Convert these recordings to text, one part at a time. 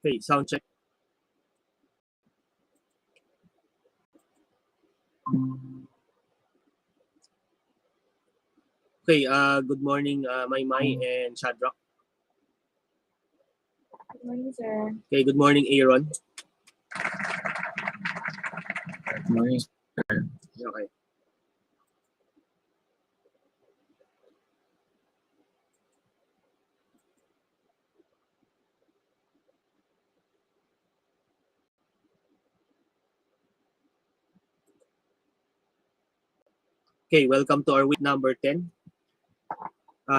Okay, sound check. Okay, good morning, Maymay and Shadrach. Good morning, sir. Okay, good morning, Aaron. Good morning. Okay. Okay, welcome to our week number 10.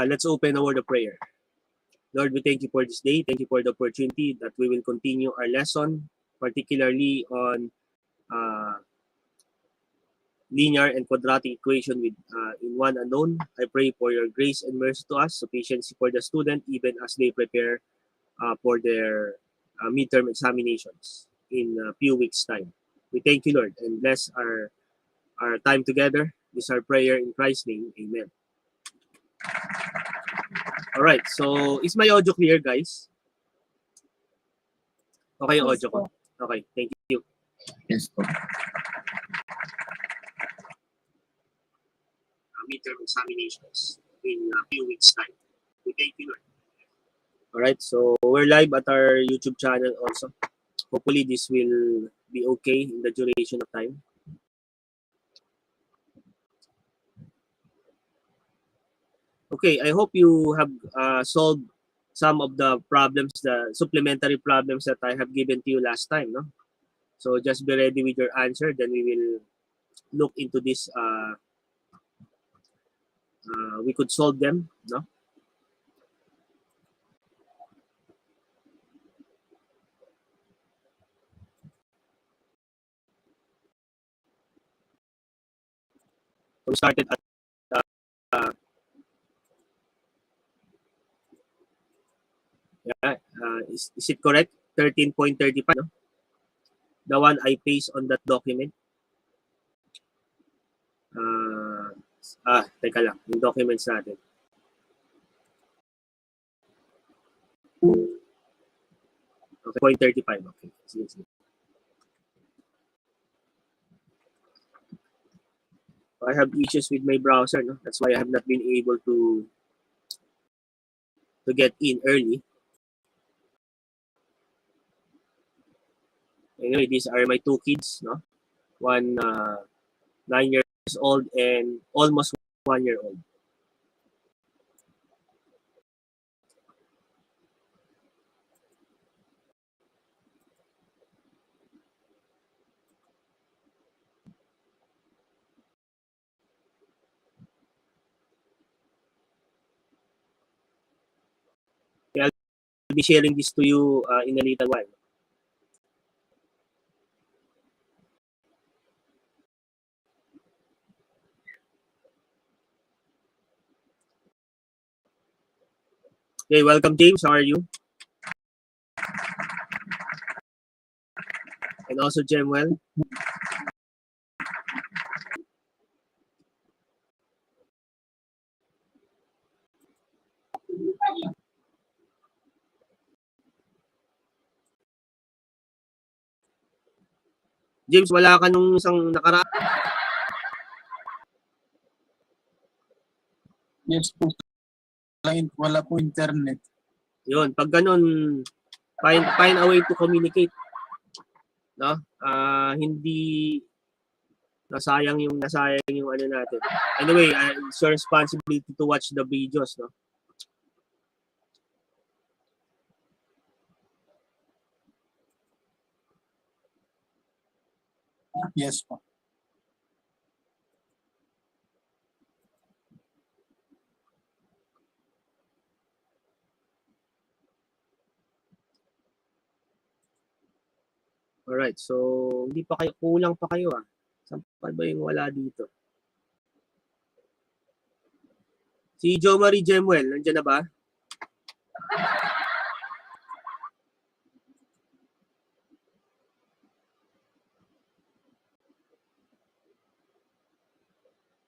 Let's open a word of prayer. Lord, we thank you for this day. Thank you for the opportunity that we will continue our lesson, particularly on linear and quadratic equation with in one unknown. I pray for your grace and mercy to us, sufficiency for the student, even as they prepare for their midterm examinations in a few weeks' time. We thank you, Lord, and bless our time together. This is our prayer in Christ's name. Amen. All right, so is my audio clear, guys? Okay yung Yes audio ko? po. Okay, thank you. Yes po. Midterm examinations in a few weeks' time. We thank you, Lord. All right, so we're live at our YouTube channel also. Hopefully, this will be okay in the duration of time. Okay, I hope you have solved some of the problems, the supplementary problems that I have given to you last time, no? So just be ready with your answer, then we will look into this. We could solve them, no? So we started at is it correct? 13.35, no? The one I paste on that document. Teka lang, yung documents natin. Okay, 0.35. Okay, sige. I have issues with my browser, no? That's why I have not been able to get in early. Anyway, these are my two kids, no? One 9 years old and almost 1 year old. Okay, I'll be sharing this to you in a little while. Okay, welcome James. How are you? And also Jemwell. James, wala ka nung isang nakaraan. Yes po. Wala po internet. Yun, pag ganun, find a way to communicate. No? Hindi nasayang yung ano natin. Anyway, it's your responsibility to watch the videos, no? Yes po. Alright, so hindi pa kayo, kulang pa kayo ah. Saan pa ba yung wala dito? Si Jo Marie Jemwell, nandiyan na ba?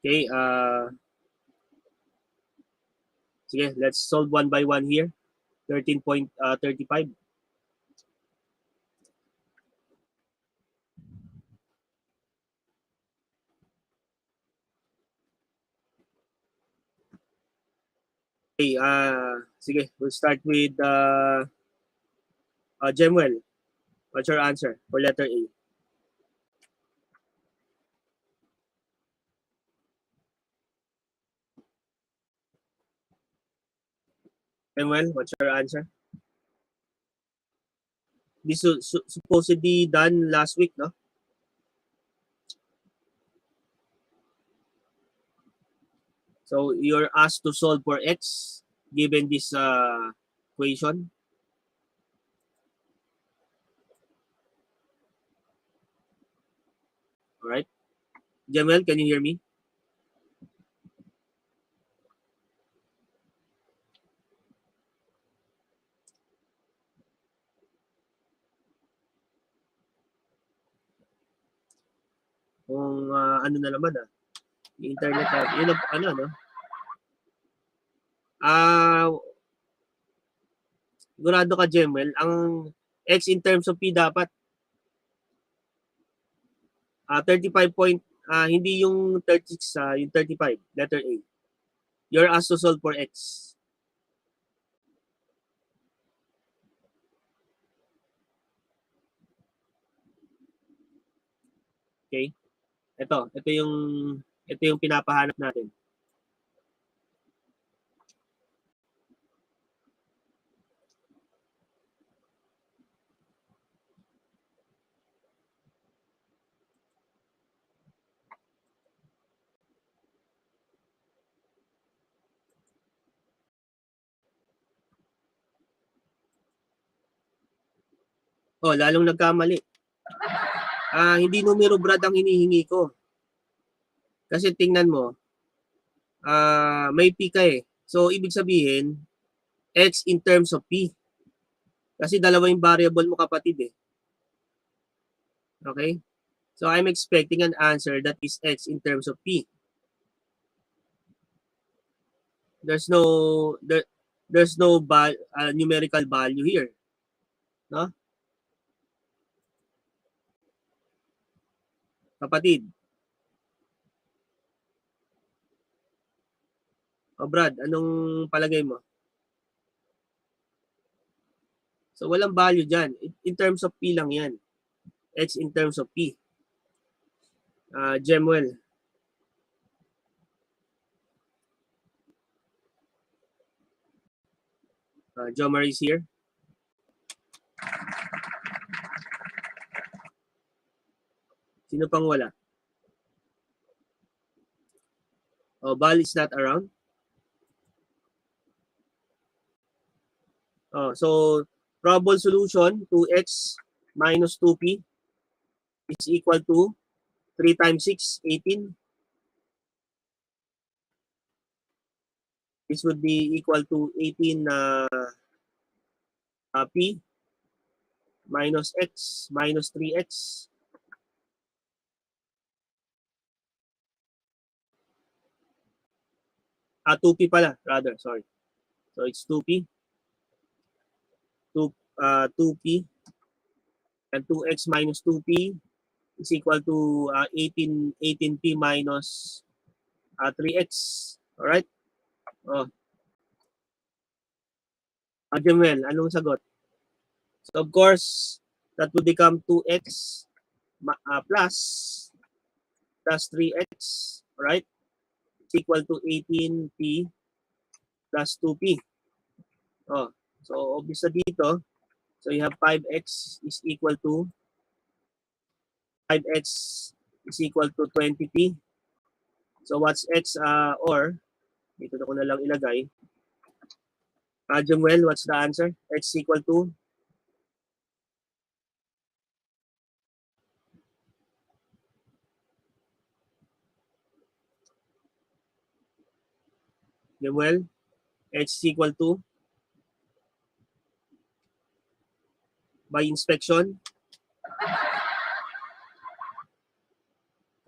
Okay, sige, let's solve one by one here. 13.35. Okay, sige, we'll start with Jemuel. What's your answer for letter A? Jemuel, what's your answer? This was supposedly done last week, no? So you're asked to solve for x given this equation. All right. Jamel, can you hear me? Kung ano na naman internet yun ano no? Sigurado ka Jamel, ang x in terms of p dapat 35 point hindi yung 36 yung 35 letter A. You're asked to solve for x. Okay? Ito yung pinapahanap natin. Oh, lalong nagkamali. Hindi numero brad ang hinihingi ko. Kasi tingnan mo, may p ka eh. So, ibig sabihin, x in terms of p. Kasi dalawa yung variable mo kapatid eh. Okay? So, I'm expecting an answer that is x in terms of p. There's no numerical value here. No? Kapatid. O Brad, anong palagay mo? So, walang value dyan. In terms of p lang yan. X in terms of p. Jemuel. Jomar is here. Sino pang wala? Oh, Bal is not around. Oh, so probable solution 2x minus 2p is equal to 3 times 6, 18. This would be equal to 18 p minus x minus 3x. Ah, 2p pala, rather, sorry. So it's 2p. 2p and 2x minus 2p is equal to 18p minus 3x. Alright? Oh. Jemuel, anong sagot? So of course, that would become 2x plus 3x, right? It's equal to 18p plus 2p. Oh, so obvious na dito. So you have 5x is equal to 20p. So what's x or dito na ko na lang ilagay. Jemuel, what's the answer? X equal to Jemuel, x equal to by inspection.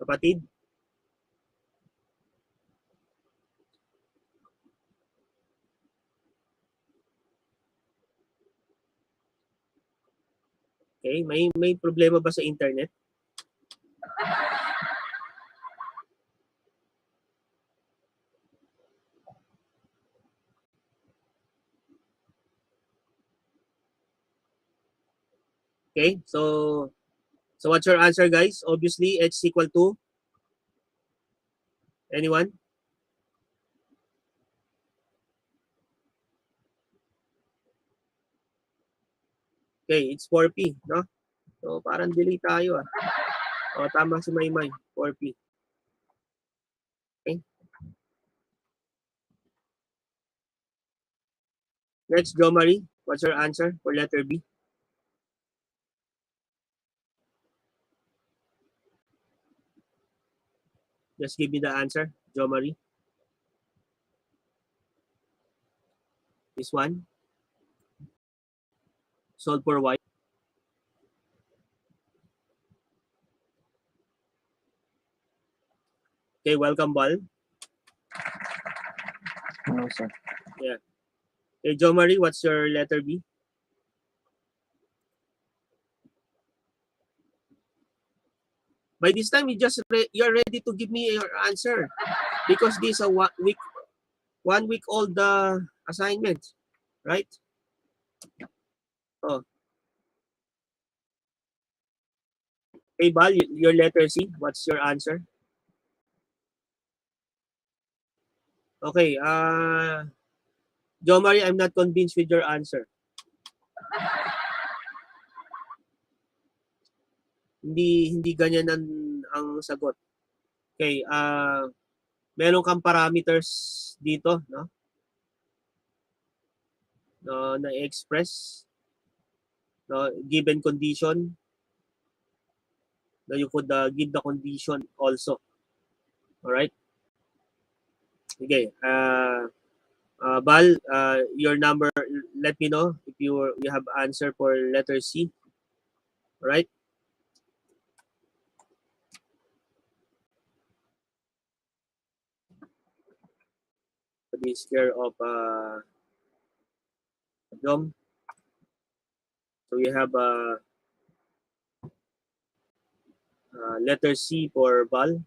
Kapatid. Okay, may problema ba sa internet? Okay, so what's your answer, guys? Obviously, h is equal to anyone? Okay, it's 4p, no? So parang delay tayo ah. O, tama si Maymay, 4p. Okay. Next, Jo Marie, what's your answer for letter B? Just give me the answer, Jo Marie. This one. Solve for y. Okay, welcome, Bal. No, sir. Yeah. Okay, Jo Marie, what's your letter B? By this time, you're ready to give me your answer because this is a 1 week old assignment, right? Oh, okay, Bal, your letter C. What's your answer? Okay, Jo Marie, I'm not convinced with your answer. Hindi ganyan ang sagot. Okay, meron kang parameters dito, no? Na express, no, given condition, no, you could give the condition also. All right? Okay, Bal, your number, let me know if you have answer for letter C. All right? This care of Jom. So we have letter C for Bal.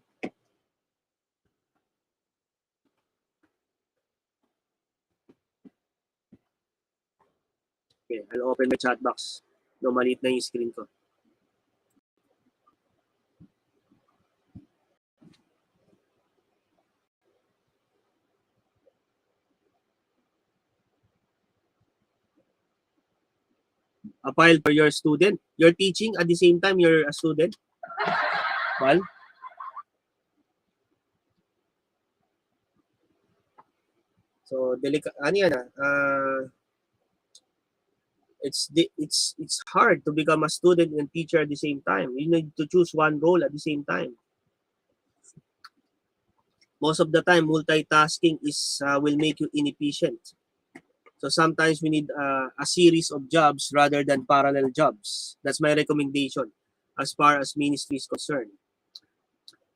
Okay, I'll open my chat box. No, maliit na yung screen ko. A file for your student. You're teaching at the same time you're a student. Bal? So, ano yan it's hard to become a student and teacher at the same time. You need to choose one role at the same time. Most of the time, multitasking will make you inefficient. So sometimes we need a series of jobs rather than parallel jobs. That's my recommendation as far as ministry is concerned.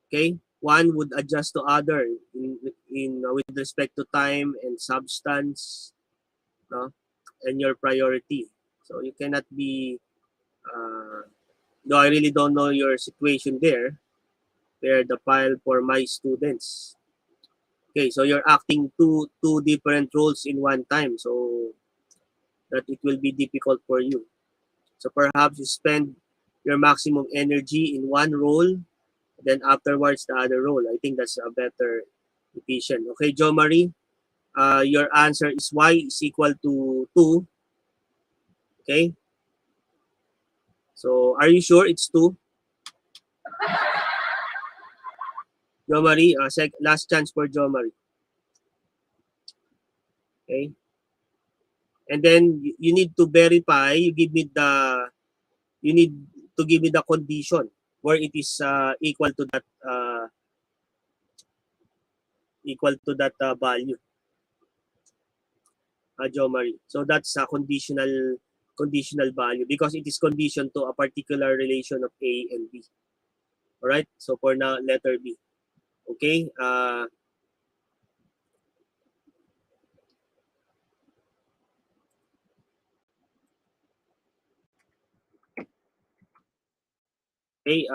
Okay, one would adjust to other in with respect to time and substance, no, and your priority. So you cannot be. Though I really don't know your situation there. They're the file for my students. Okay, so you're acting two different roles in one time, so that it will be difficult for you. So perhaps you spend your maximum energy in one role, then afterwards the other role. I think that's a better efficient. Okay, Jo Marie, your answer is y is equal to 2. Okay, so are you sure it's 2? Jo Marie, last chance for Jo Marie. Okay, and then you need to verify. You need to give me the condition where it is equal to that value, Jo Marie. So that's a conditional value because it is conditioned to a particular relation of A and B. All right. So for now, letter B. Okay. Okay.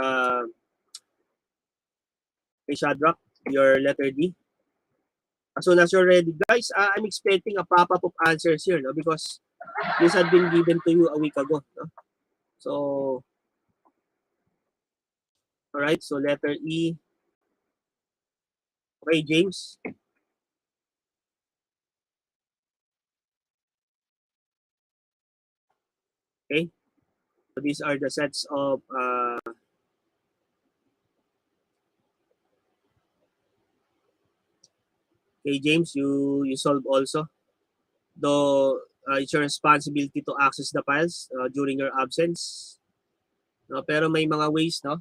Okay, Shadrach, your letter D. As soon as you're ready, guys, I'm expecting a pop-up of answers here, no? Because this had been given to you a week ago. No? So, all right. So letter E. Okay, James. Okay. So these are the sets of okay, James, you solve also. Though it's your responsibility to access the files during your absence. No, pero may mga ways, no?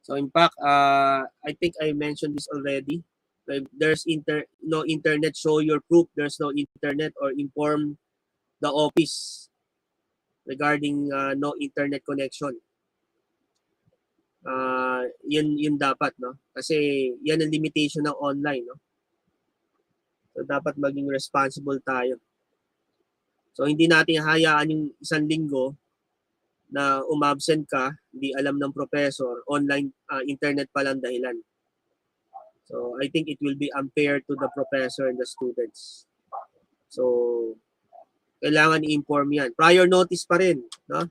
So in fact, I think I mentioned this already. If there's no internet, show your proof there's no internet or inform the office regarding no internet connection. Yun dapat, no? Kasi yan ang limitation ng online, no? So dapat maging responsible tayo. So hindi natin hayaan yung isang linggo na umabsent ka, hindi alam ng professor, online internet pa lang dahilan. So I think it will be unfair to the professor and the students. So kailangan i-inform yan. Prior notice pa rin, no?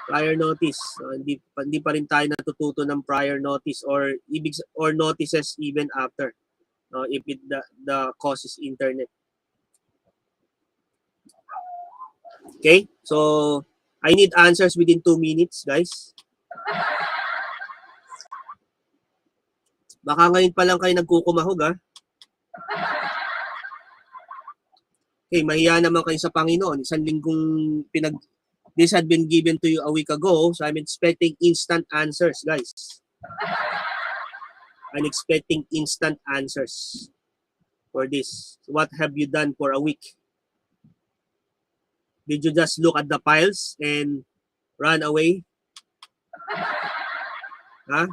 Prior notice. Hindi pa rin tayo natututo ng prior notice or notices even after. No, if the cause is internet. Okay? So I need answers within 2 minutes, guys. Baka ngayon pa lang kayo nagkukumahog, ha? Okay, mahiya naman kayo sa Panginoon. Isang linggong this had been given to you a week ago, so I'm expecting instant answers, guys. I'm expecting instant answers for this. So what have you done for a week? Did you just look at the files and run away? Huh?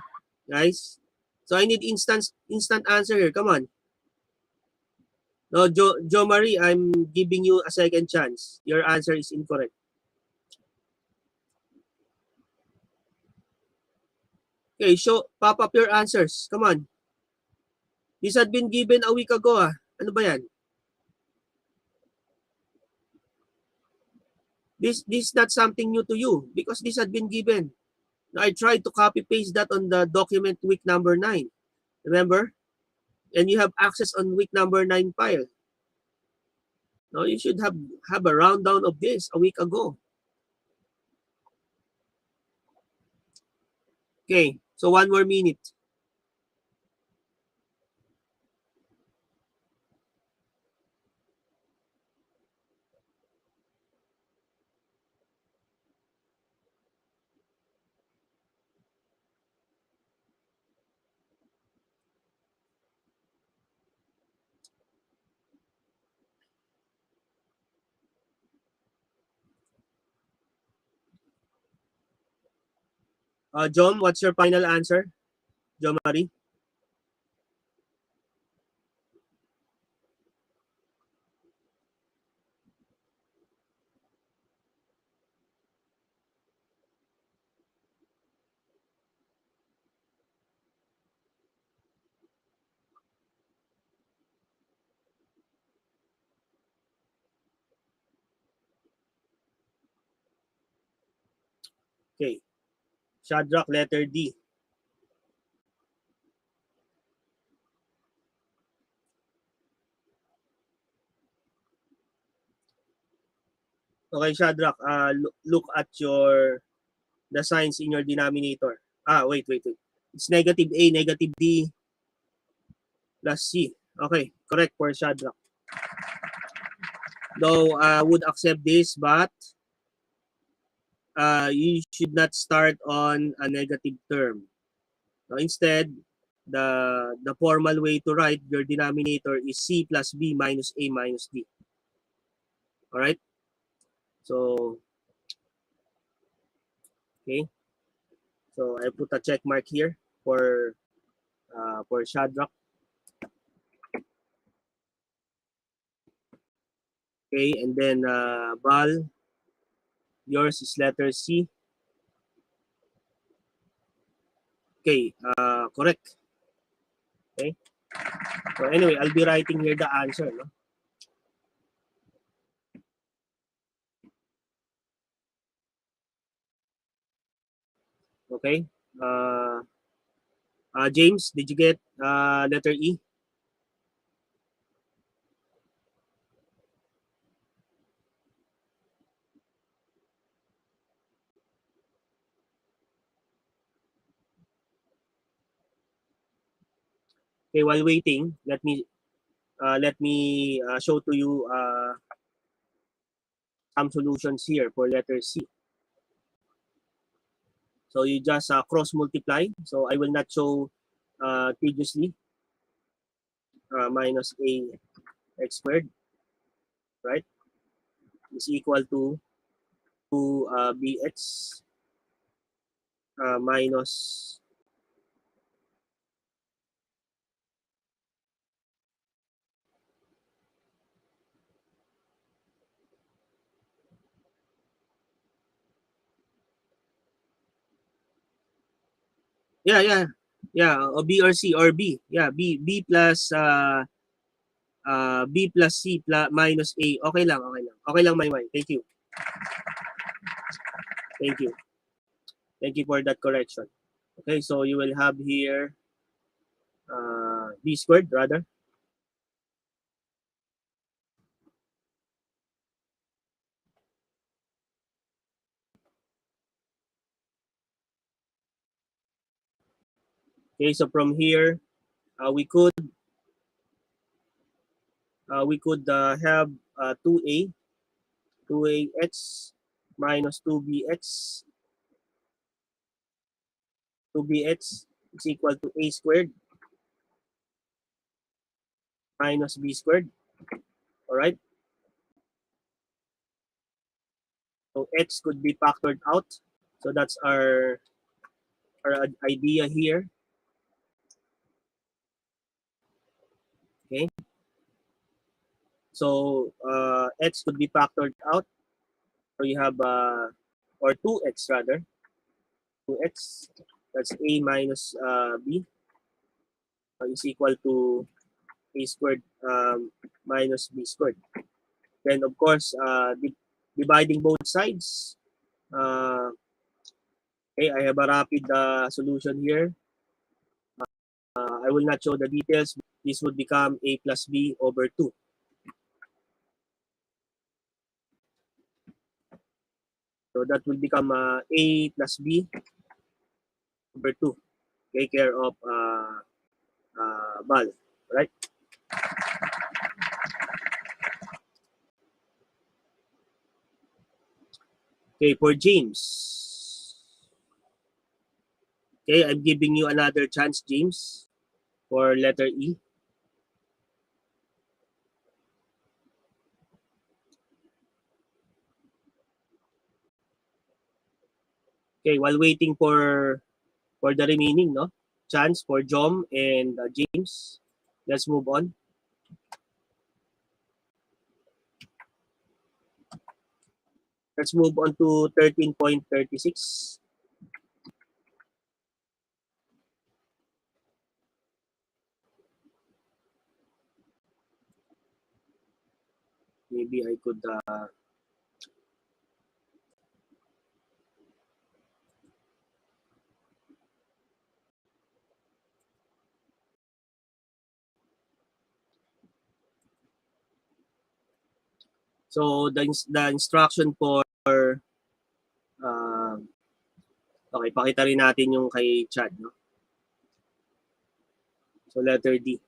Guys? So I need instant answer here. Come on. No, Jo Marie, I'm giving you a second chance. Your answer is incorrect. Okay, pop up your answers. Come on. This had been given a week ago, ah. Ano ba yan? This is not something new to you because this had been given. I tried to copy paste that on the document week number 9. Remember? And you have access on week number 9 file. No, you should have a rundown of this a week ago. Okay, so 1 more minute. John, what's your final answer? Jo Marie? Okay. Shadrach, letter D. Okay, Shadrach, look at the signs in your denominator. Wait. It's negative A, negative D, plus C. Okay, correct for Shadrach. Though I would accept this, but you should not start on a negative term. Now, instead, the formal way to write your denominator is C plus B minus A minus D. All right? So, okay. So, I put a check mark here for Shadrach. Okay, and then Bal, yours is letter C. Okay, correct. Okay. So anyway, I'll be writing here the answer. No? Okay. James, did you get letter E? Okay, while waiting, let me show to you some solutions here for letter C. So you just cross multiply. So I will not show tediously. Minus a x squared, right, is equal to 2 bx minus, yeah, or b or c or b, yeah, b plus c plus minus a. Okay lang, my thank you, thank you thank you for that correction. Okay, so you will have here b squared rather. Okay, so from here we could have 2a 2ax minus 2bx is equal to a squared minus b squared. All right. So x could be factored out. So that's our idea here. Okay. So x could be factored out. So you have or 2x rather. 2x, that's a minus b is equal to a squared minus b squared. Then of course dividing both sides. Okay, I have a rapid solution here. I will not show the details. This would become a plus b over 2. So that will become a plus b over 2. Take care of Bal. Right? Okay, for James. Okay, I'm giving you another chance, James, for letter E. Okay, while waiting for the remaining chance for Jom and James, let's move on. Let's move on to 13.36. Maybe I could so the instruction for uh, okay, pakita rin natin yung kay Chad, no? So letter D.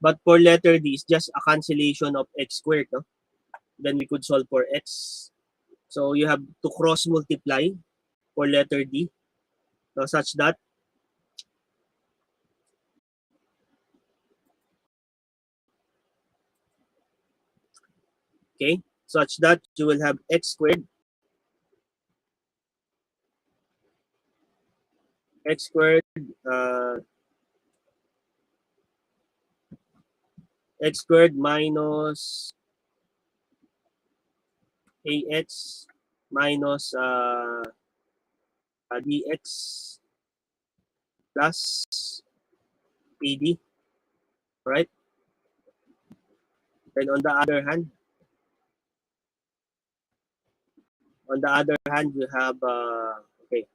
But for letter D, it's just a cancellation of x squared, no? Then we could solve for x. So you have to cross multiply for letter D, no, such that okay, such that you will have x squared uh, x squared minus ax minus dx plus ad, right? Then on the other hand, On the other hand, you have, okay.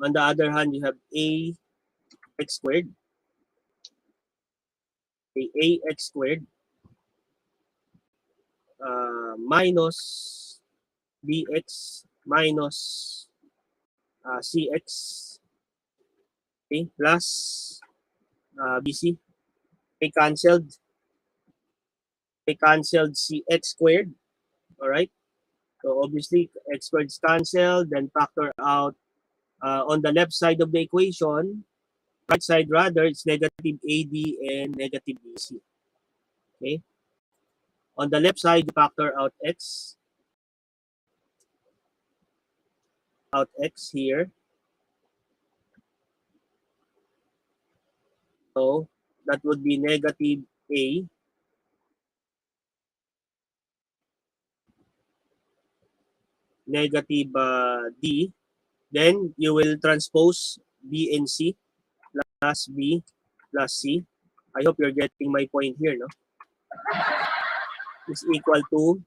On the other hand, you have a x squared, ax squared minus bx minus cx, okay, plus bc. Okay, canceled cx squared. All right. So obviously x squared is canceled. Then factor out on the left side of the equation. Right side rather, it's negative AD and negative BC. Okay. On the left side, factor out x here. So that would be negative A negative D. Then you will transpose B and C plus B plus C. I hope you're getting my point here, no? Is equal to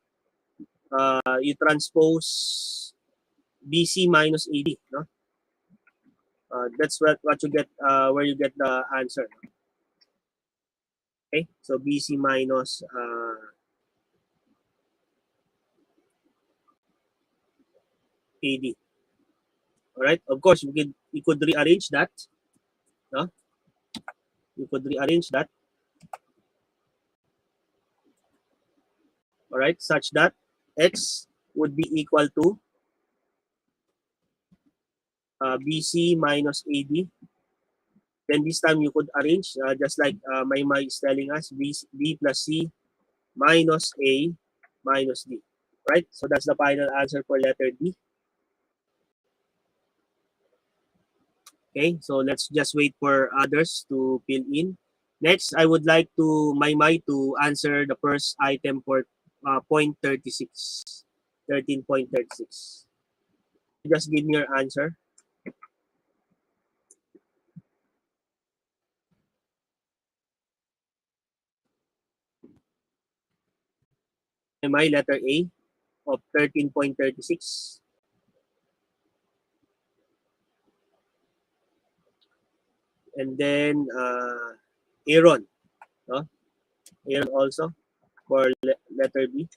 you transpose BC minus AD, no? That's what you get where you get the answer. Okay, so BC minus AD. All right. Of course, you could rearrange that. No? You could rearrange that. All right, such that x would be equal to BC minus AD. Then this time you could arrange just like my is telling us B plus C minus A minus D. Right? So that's the final answer for letter D. Okay, so let's just wait for others to fill in. Next, I would like to to answer the first item for point 36, 13.36. Just give me your answer. Letter A of 13.36. And then Aaron, no? Aaron also for letter B.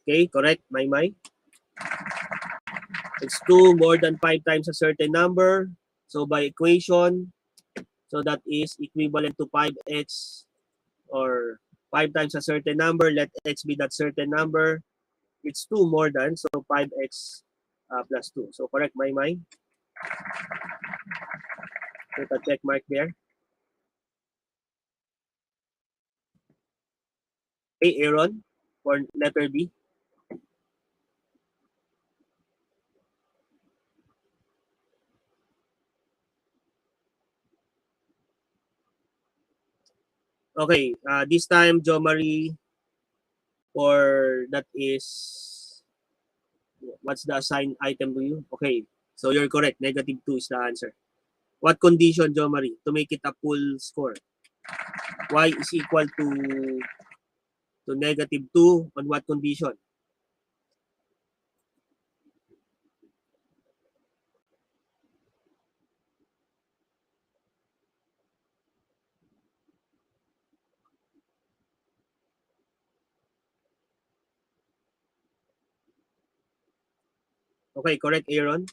Okay, correct, my. It's 2 more than 5 times a certain number. So by equation, so that is equivalent to 5x or 5 times a certain number. Let x be that certain number. It's 2 more than, so 5x plus 2. So correct, my. Put a check mark there. Okay, Aaron for letter B. Okay, this time, Jo Marie, or that is, what's the assigned item to you? Okay, so you're correct. Negative 2 is the answer. What condition, Jo Marie, to make it a full score? Y is equal to negative 2 on what condition? Okay, correct, Aaron.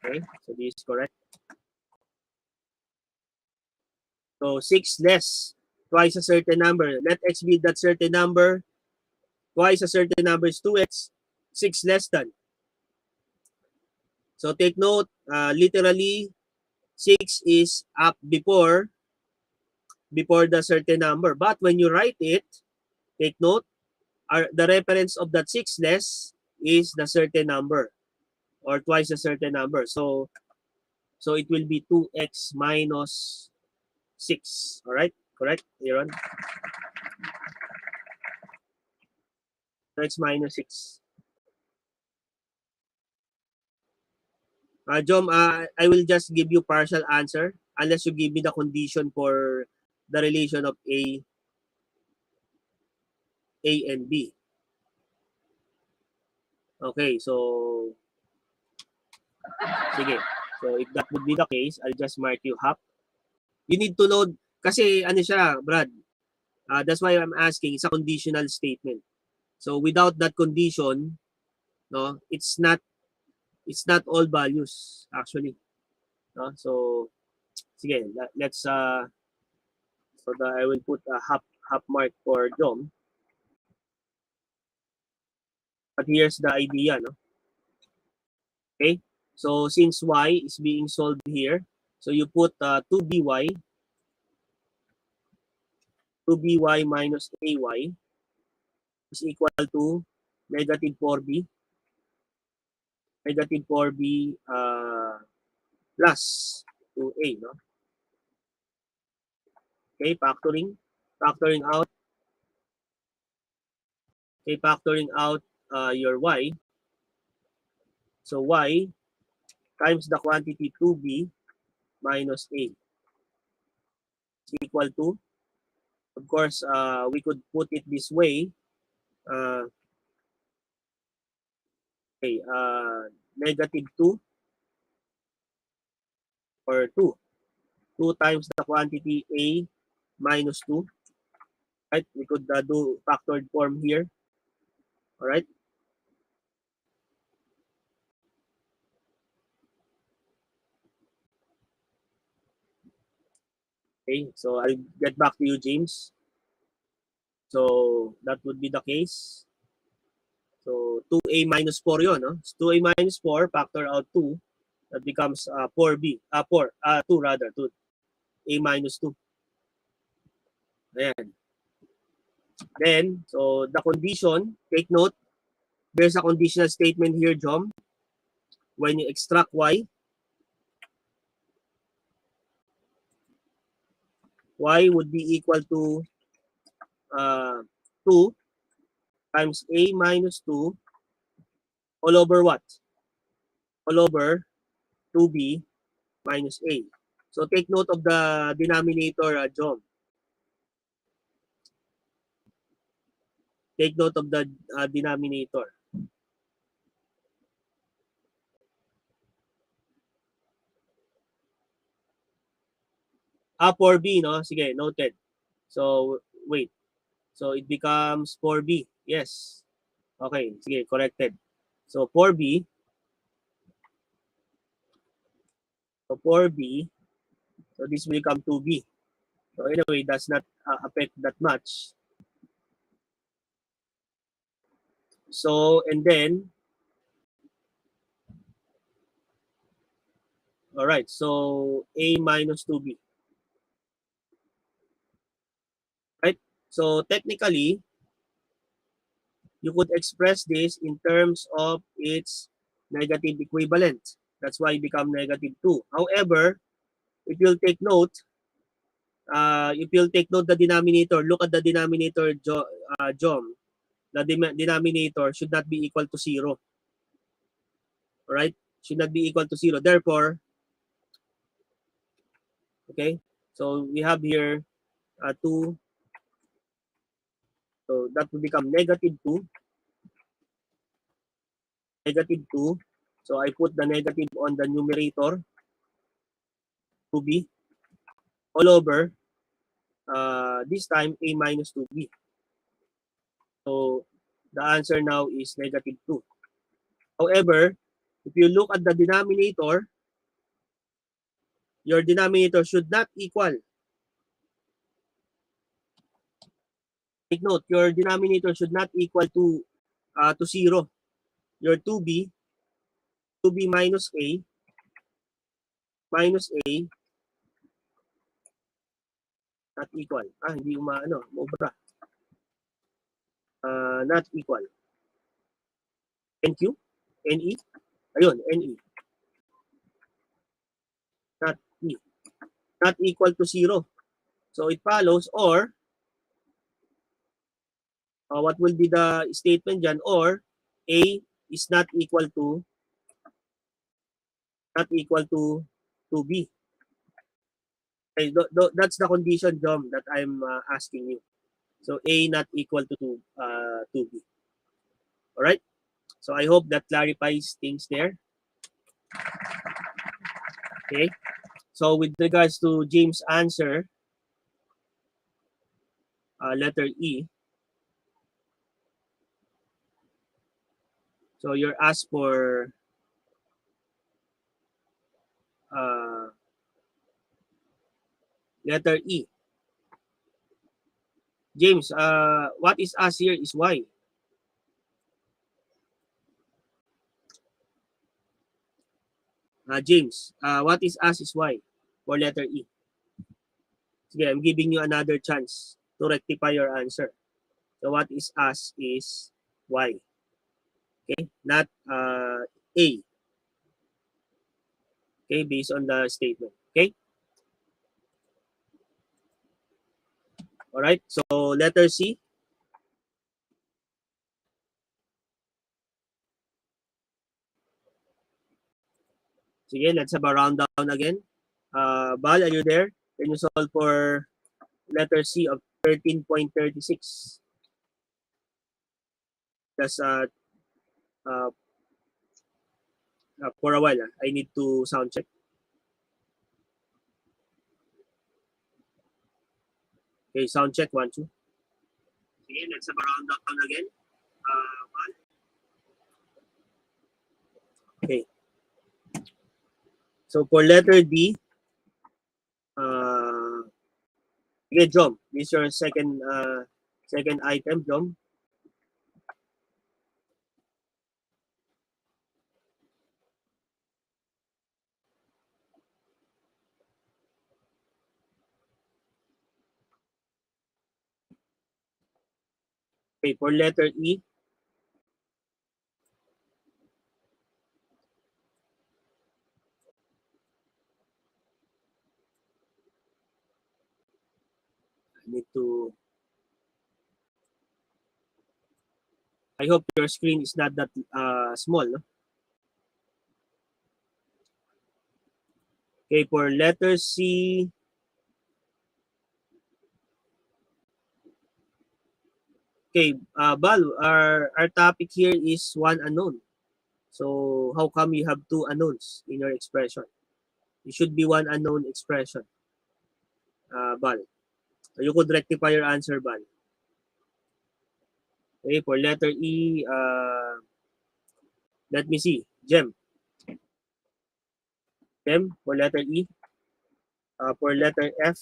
Okay, so this is correct. So 6 less, twice a certain number. Let x be that certain number. Twice a certain number is 2x. 6 less than. So take note, literally, 6 is up before the certain number. But when you write it, take note, the reference of that 6 less is the certain number or twice a certain number. So it will be 2x minus 6. All right? Correct, Aaron? x minus 6. Jom, I will just give you partial answer unless you give me the condition for the relation of A and B. Okay, so sige. So if that would be the case, I'll just mark you half. You need to load kasi ano siya, Brad. That's why I'm asking, it's a conditional statement. So without that condition, no, it's not all values actually. No? So sige, let's so that I will put a half mark for Jom. But here's the idea, no? Okay? So since y is being solved here, so you put 2by minus ay is equal to negative 4b plus 2a, no? Okay, factoring out. Okay, factoring out your y. So y times the quantity 2b minus a is equal to, of course, we could put it this way. Okay, negative 2 or 2. 2 times the quantity a minus 2. Right? We could do factored form here. All right? Okay, so I'll get back to you, James. So that would be the case. So 2a minus 4 yun, no? So 2a minus 4, factor out 2, that becomes 4b, 2 rather, 2, a minus 2. Ayan. Then, so the condition, take note, there's a conditional statement here, Jom. When you extract y would be equal to 2 times a minus 2 all over what? All over 2b minus a. So take note of the denominator, Jom. Take note of the denominator. 4b, no? Sige, noted. So, wait. So, it becomes 4b. Yes. Okay, sige, corrected. So, 4b. So, 4b. So, this will become 2b. So, anyway, does not affect that much. So, and then, all right, so a minus 2b. Right? So, technically, you could express this in terms of its negative equivalent. That's why it become negative 2. However, if you'll take note the denominator, look at the denominator, Jom. The denominator should not be equal to 0. Alright? Should not be equal to 0. Therefore, okay, so we have here 2. So that will become negative 2. Negative 2. So I put the negative on the numerator, 2b, all over, this time a minus 2b. So the answer now is negative 2. However, if you look at the denominator, your denominator should not equal. Take note, your denominator should not equal to 0. Your 2b minus a not equal. Hindi umaano, mobra. Not equal. NQ, NE, ayun, NE. Not E. Not equal to 0. So it follows, or what will be the statement dyan? Or A is not equal to B. Okay, that's the condition, Jom, that I'm asking you. So A not equal to B. All right. So I hope that clarifies things there. Okay. So with regards to James' answer, letter E. So you're asked for letter E. James, what is asked here is Y. James, what is asked is Y for letter E. Sige, I'm giving you another chance to rectify your answer. So what is asked is Y. Okay, not A. Okay, based on the statement. Okay. All right. So letter C. Sige, let's have a rundown again. Bal, are you there? Can you solve for letter C of 13.36? Just uh, for a while, I need to sound check. Okay, sound check, 1, 2. Sige, let's have a rundown again. Bal. Okay. So for letter D, okay, Jom, this is your second item, Jom. Okay, for letter E, I hope your screen is not that small. No? Okay, for letter C, okay, Bal, our topic here is one unknown. So how come you have two unknowns in your expression? It should be one unknown expression, Bal. So you could rectify your answer, Bal. Okay, for letter E, let me see. Jem, for letter E. For letter F,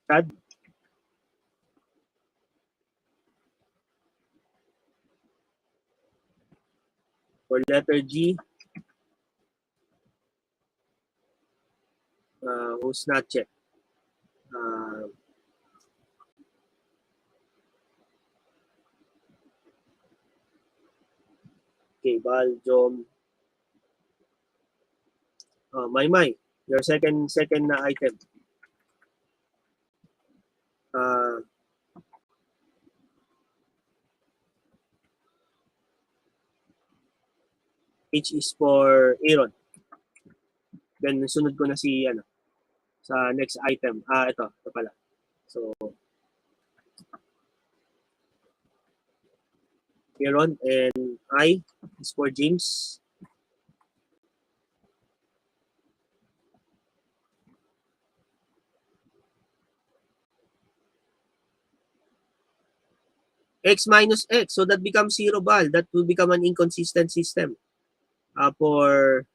Chad. For letter G, who's not yet. Okay, Bal, Jom. May, your second item. H is for Aaron. Then sunod ko na si sa next item. Ito pala. So Aaron and I is for James. X minus X. So that becomes 0, Bal. That will become an inconsistent system. For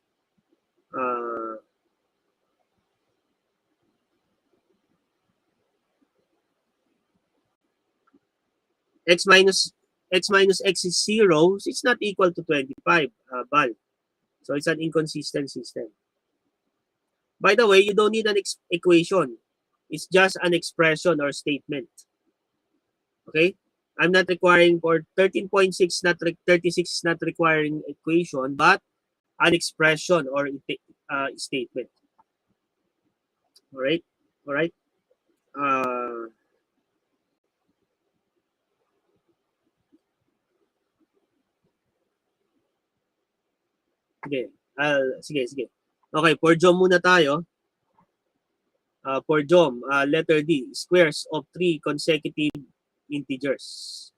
X minus X is 0. So it's not equal to 25, Bal. So it's an inconsistent system. By the way, you don't need an equation. It's just an expression or statement. Okay? I'm not requiring for 13.6, 36 is not requiring equation, but an expression or statement. All right? All right? Sige. Okay, for Jom muna tayo. For Jom, letter D, squares of 3 consecutive integers.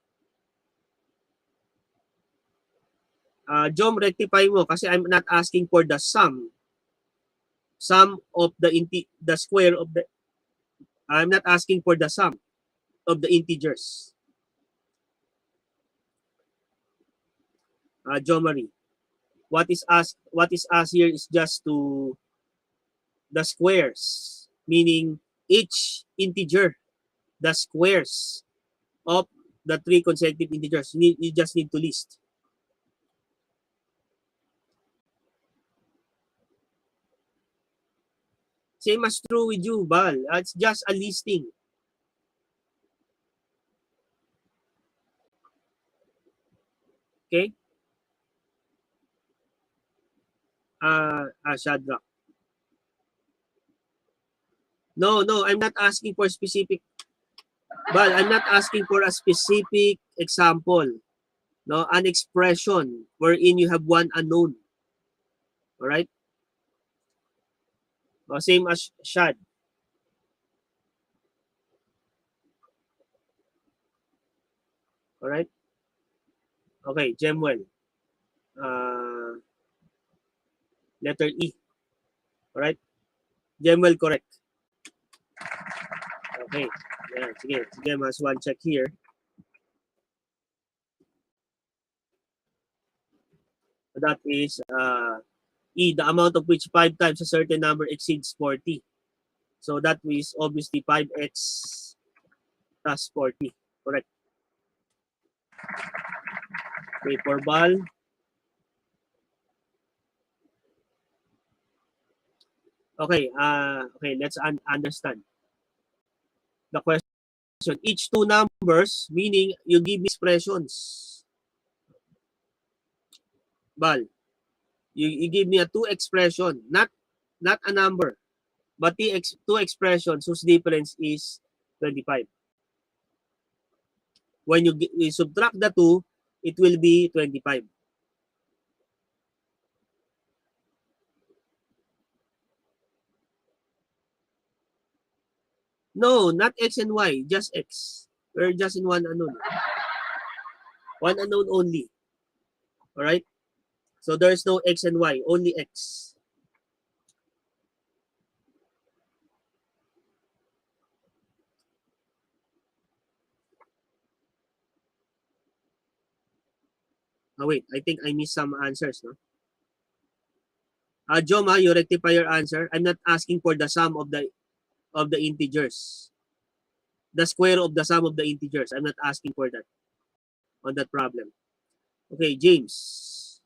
Jom, rectify mo kasi I'm not asking for the sum. Sum of the square of the, I'm not asking for the sum of the integers. Jom Marie, what is asked here is just to the squares, meaning each integer, the squares of the 3 consecutive integers. You just need to list. Same as true with you, Bal. It's just a listing. Okay? Shadrach. No, I'm not asking for specific. Bal, I'm not asking for a specific example. No, an expression wherein you have one unknown. All right? Same as Shad. All right? Okay, Gemwell. Letter E. All right? Gemwell, correct. Okay. Yeah, sige. Gem has one check here. That is E, the amount of which 5 times a certain number exceeds 40. So that is obviously 5x plus 40. Correct. Okay, for Bal. Okay, let's understand the question. Each two numbers, meaning you give me expressions. Bal, you give me a two expression, not a number, but two expressions whose difference is 25. When you subtract the two, it will be 25. No, not x and y, just x. We're just in one unknown. One unknown only. All right? So there's no x and y, only x. Oh, wait, I think I missed some answers, no? Joma, you rectify your answer. I'm not asking for the sum of the integers. The square of the sum of the integers. I'm not asking for that on that problem. Okay, James.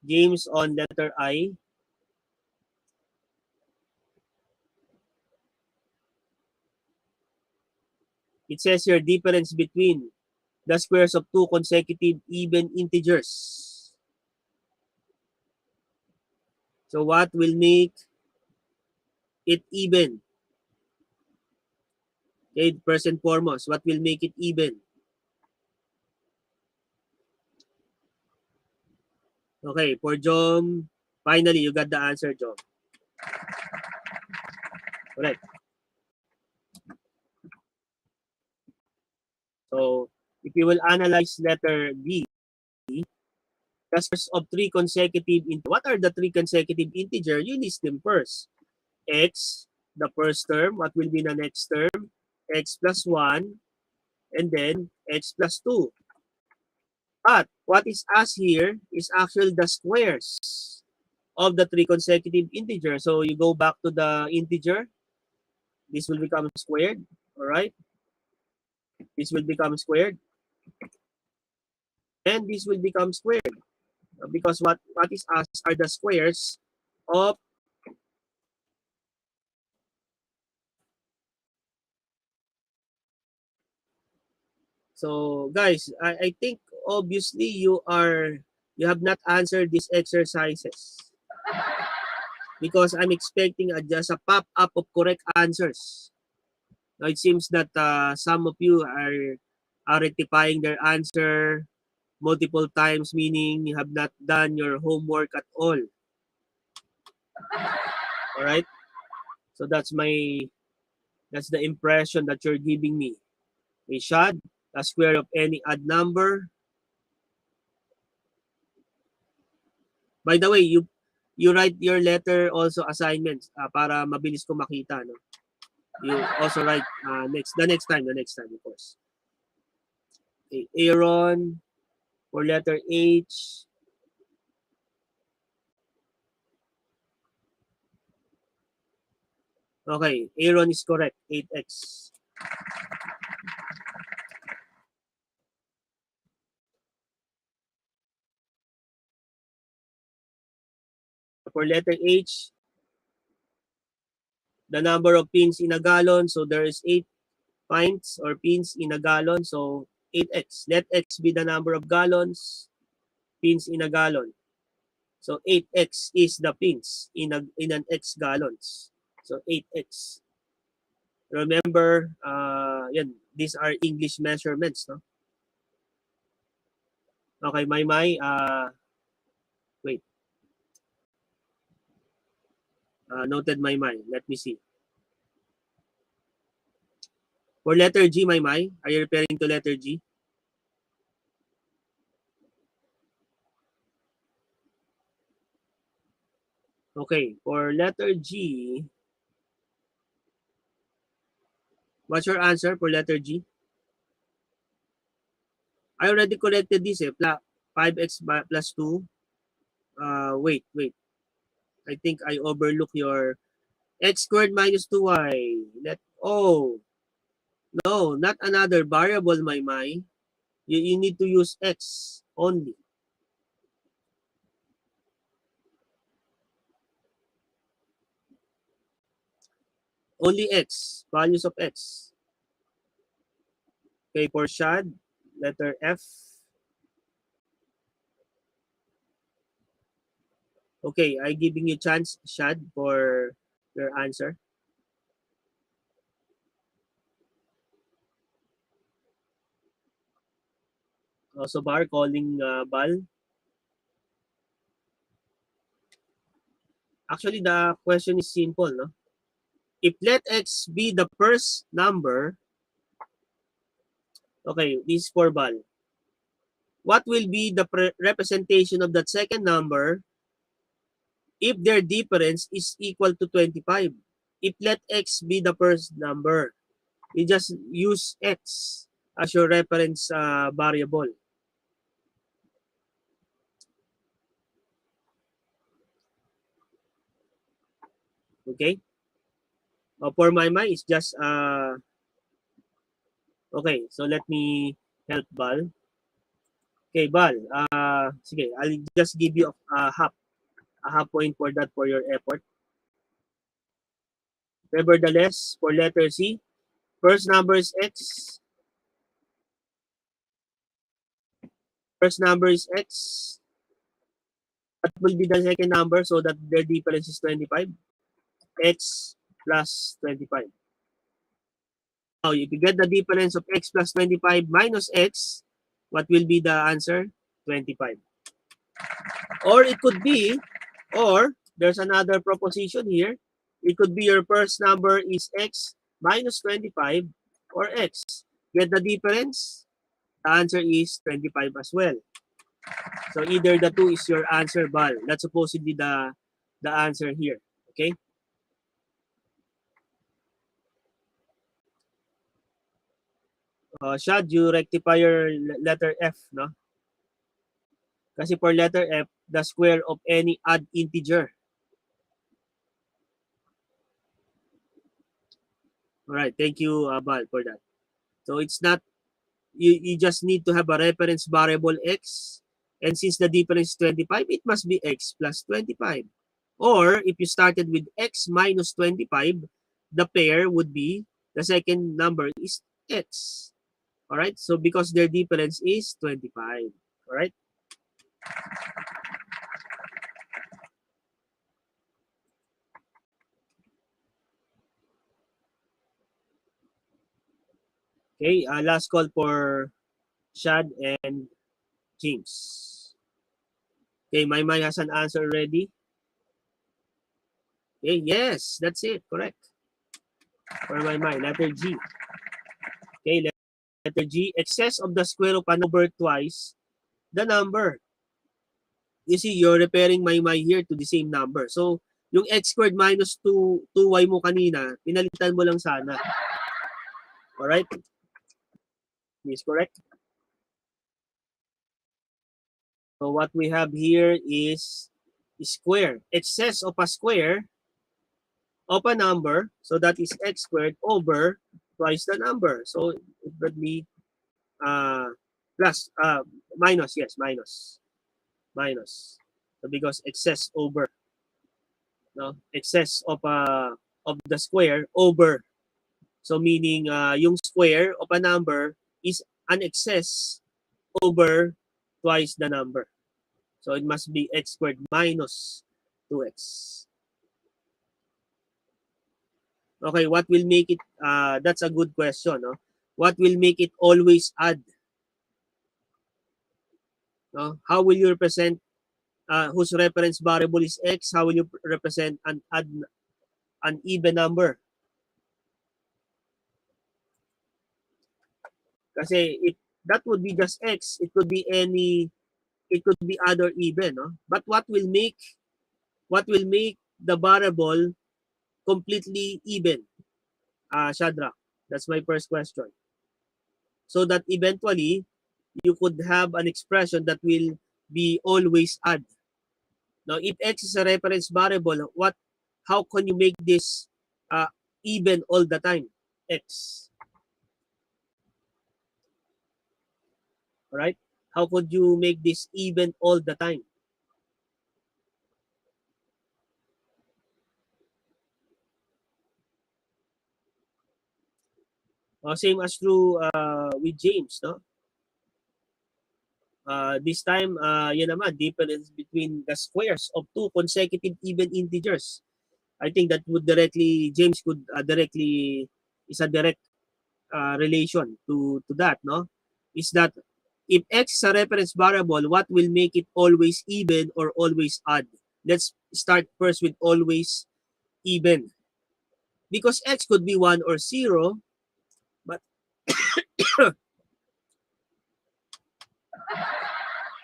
James on letter I. It says here difference between the squares of two consecutive even integers. So what will make it even? Okay, first and foremost, what will make it even? Okay, for Jom, finally, you got the answer, Jom. Correct. So, if you will analyze letter D, the squares of three consecutive what are the three consecutive integer? You list them first. X, the first term. What will be the next term? X plus 1, and then x plus 2. But what is asked here is actually the squares of the three consecutive integers. So you go back to the integer. This will become squared. All right. This will become squared. And this will become squared. Because what is asked are the squares of So guys, I think obviously you have not answered these exercises because I'm expecting just a pop-up of correct answers. Now it seems that some of you are rectifying their answer. multiple times, meaning you have not done your homework at all. All right? So that's the impression that you're giving me. A should, a square of any odd number. By the way, you write your letter also assignments para mabilis ko makita, no? You also write the next time, of course. Okay, Aaron for letter H. Okay, Aaron is correct. 8x. For letter H, the number of pins in a gallon. So there is 8 pints or pins in a gallon. So 8x. Let x be the number of gallons, pins in a gallon. So 8x is the pins in an x gallons. So 8x. Remember, these are English measurements, no? Okay, Maymay, wait. Noted, Maymay. Let me see. For letter G, Maymay, are you referring to letter G? Okay, for letter G, what's your answer for letter G? I already corrected this, 5x plus 2. Wait. I think I overlooked your x squared minus 2y. No, not another variable, Maymay. You need to use x only. Only x, values of x. Okay, for Shad, letter F. Okay, I giving you chance, Shad, for your answer. Also, Bar calling Bal. Actually, the question is simple, no? If let x be the first number, okay, this is for Bal. What will be the representation of that second number if their difference is equal to 25? If let x be the first number, you just use x as your reference variable. Okay? For my mind, it's just, okay, so let me help Bal. Okay, Bal, sige, I'll just give you a half point for that for your effort. Nevertheless, for letter C, first number is x. First number is x. What will be the second number so that their difference is 25? X plus 25. Now, if you get the difference of x plus 25 minus x, what will be the answer? 25. Or it could be, or there's another proposition here. It could be your first number is x minus 25 or x. Get the difference? The answer is 25 as well. So either the two is your answer, Bal. That's supposedly the answer here. Okay? Shad, you rectify your letter F, no? Kasi for letter F, the square of any odd integer. Alright, thank you, Bal, for that. So it's not, you just need to have a reference variable x, and since the difference is 25, it must be x plus 25. Or if you started with x minus 25, the pair would be, the second number is x. Alright, so because their difference is 25. Alright? Okay, last call for Shad and James. Okay, Maymay has an answer ready. Okay, yes, that's it. Correct. For Maymay, letter G. Okay, letter G. Excess of the square of a number twice the number. You see, you're repairing Maymay here to the same number. So, yung x squared minus 2y mo kanina, pinalitan mo lang sana. Alright? Is correct? So, what we have here is square. Excess of a square of a number, so that is x squared over twice the number. So, it would be plus, minus, yes, minus. Minus. So, because excess over, no? Excess of the square over. So meaning yung square of a number is an excess over twice the number. So it must be x squared minus 2x. Okay, what will make it, that's a good question. No? What will make it always add? No? How will you represent whose reference variable is x? How will you represent an even number? Kasi if that would be just x, it could be other even, no? But what will make the variable completely even? Shadrach, that's my first question. So that eventually you could have an expression that will be always add. Now, if x is a reference variable, how can you make this even all the time? X. Right? How could you make this even all the time? Same as true with James, no? This time, yan naman, difference between the squares of two consecutive even integers. I think that would James could directly, is a direct relation to that, no? Is that if x is a reference variable, what will make it always even or always odd? Let's start first with always even. Because x could be 1 or 0, but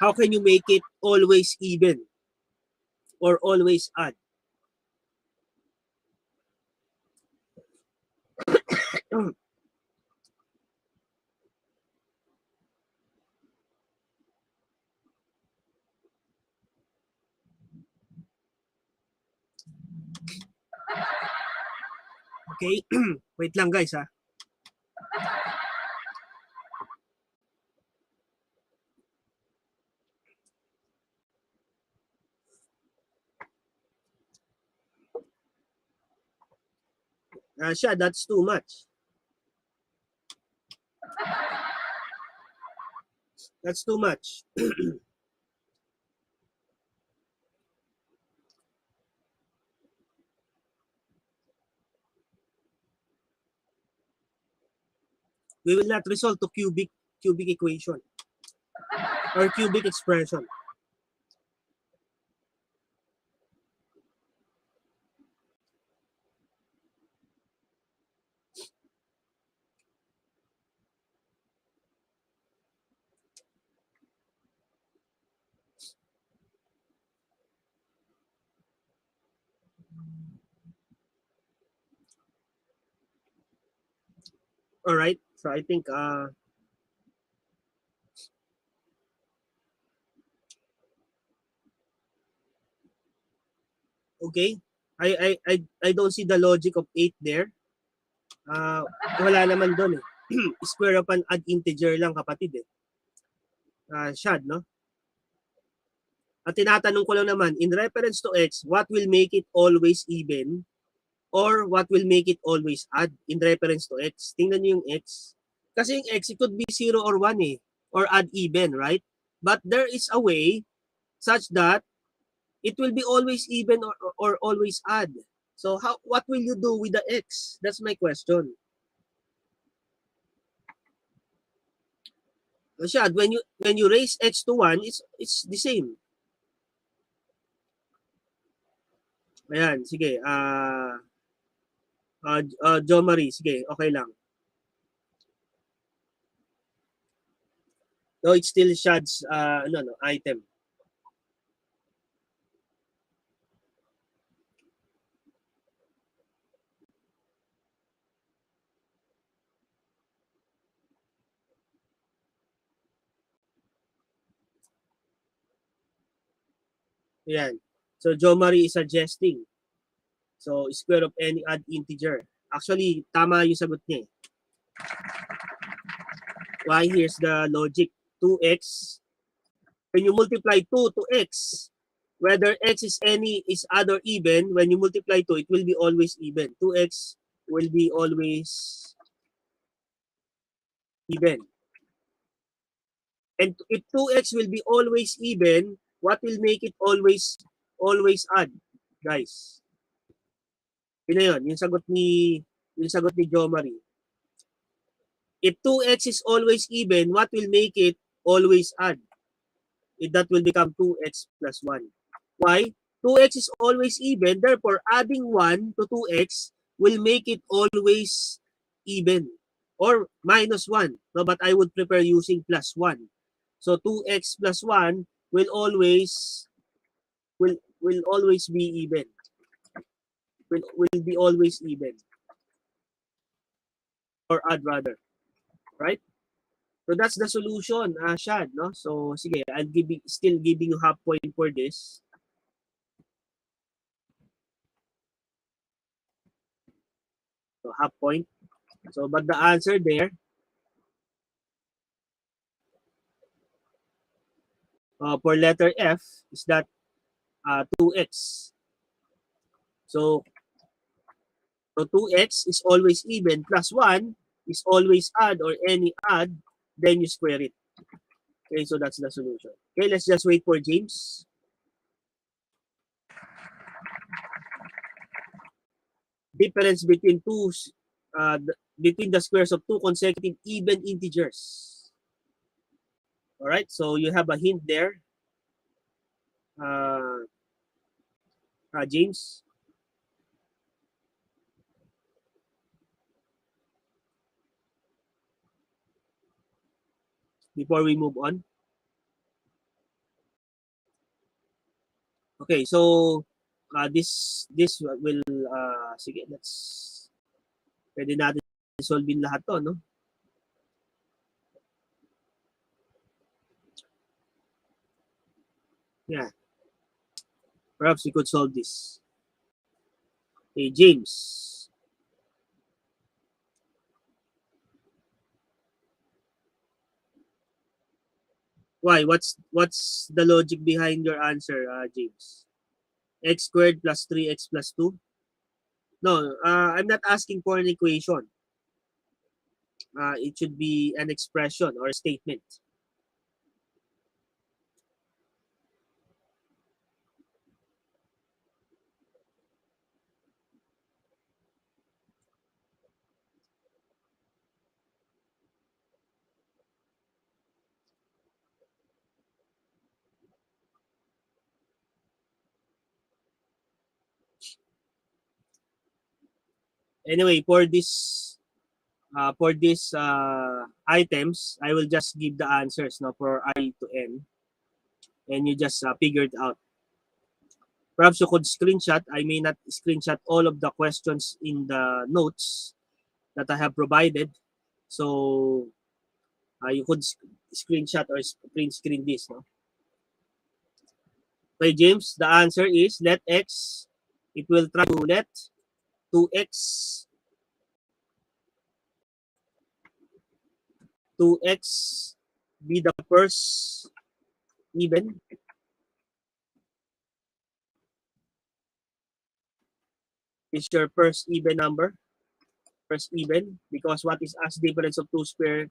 how can you make it always even or always odd? Okay, wait lang guys ha. Siya, that's too much. That's too much. We will not resolve to cubic equation or cubic expression. All right. So I think okay. I don't see the logic of 8 there. Wala naman doon eh. Square of an odd integer lang kapatid eh. Shad, no? At tinatanong ko lang naman, in reference to x, what will make it always even or what will make it always odd in reference to x? Tingnan niyo yung x. Kasi yung x, it could be 0 or 1 eh, or odd even, right? But there is a way such that it will be always even or always odd. So what will you do with the x? That's my question. Shad, when you raise x to 1, it's the same. Ayan, sige. Jo Marie, sige, okay lang. No, it's still Shad's item. Ayan. So Jo Marie is suggesting. So square of any odd integer. Actually, tama yung sagot niya. Why? Here's the logic. 2x. When you multiply 2 to x, whether x is odd or even, when you multiply 2, it will be always even. 2x will be always even. And if 2x will be always even, what will make it always odd, guys? Yun na yun, yung sagot ni Jo Marie. If 2x is always even, what will make it always odd? That will become 2x plus 1. Why? 2x is always even, therefore adding 1 to 2x will make it always even or minus 1. No, but I would prefer using plus 1. So 2x plus 1 will always be even. Will be always even. Or odd rather. Right? So that's the solution, Shad, no? So sige, still giving you half point for this. So half point. So but the answer there for letter F is that 2x. So 2x is always even plus 1 is always odd or any odd, then you square it. Okay, so that's the solution. Okay, let's just wait for James. Difference between between the squares of two consecutive even integers. All right, so you have a hint there, James. Before we move on. Okay, so this will sige, pwede natin solvein lahat to, no? Yeah. Perhaps we could solve this. Okay, James. Why? What's the logic behind your answer, James? X squared plus 3x plus 2? No, I'm not asking for an equation. It should be an expression or a statement. Anyway, for these items, I will just give the answers now for I to N, and you just figure it out. Perhaps you could screenshot. I may not screenshot all of the questions in the notes that I have provided. So you could screenshot or print screen this. No? Okay, James, the answer is let x, it will try to let 2x 2x be the first even. Is your first even number. First even, because what is as difference of two square,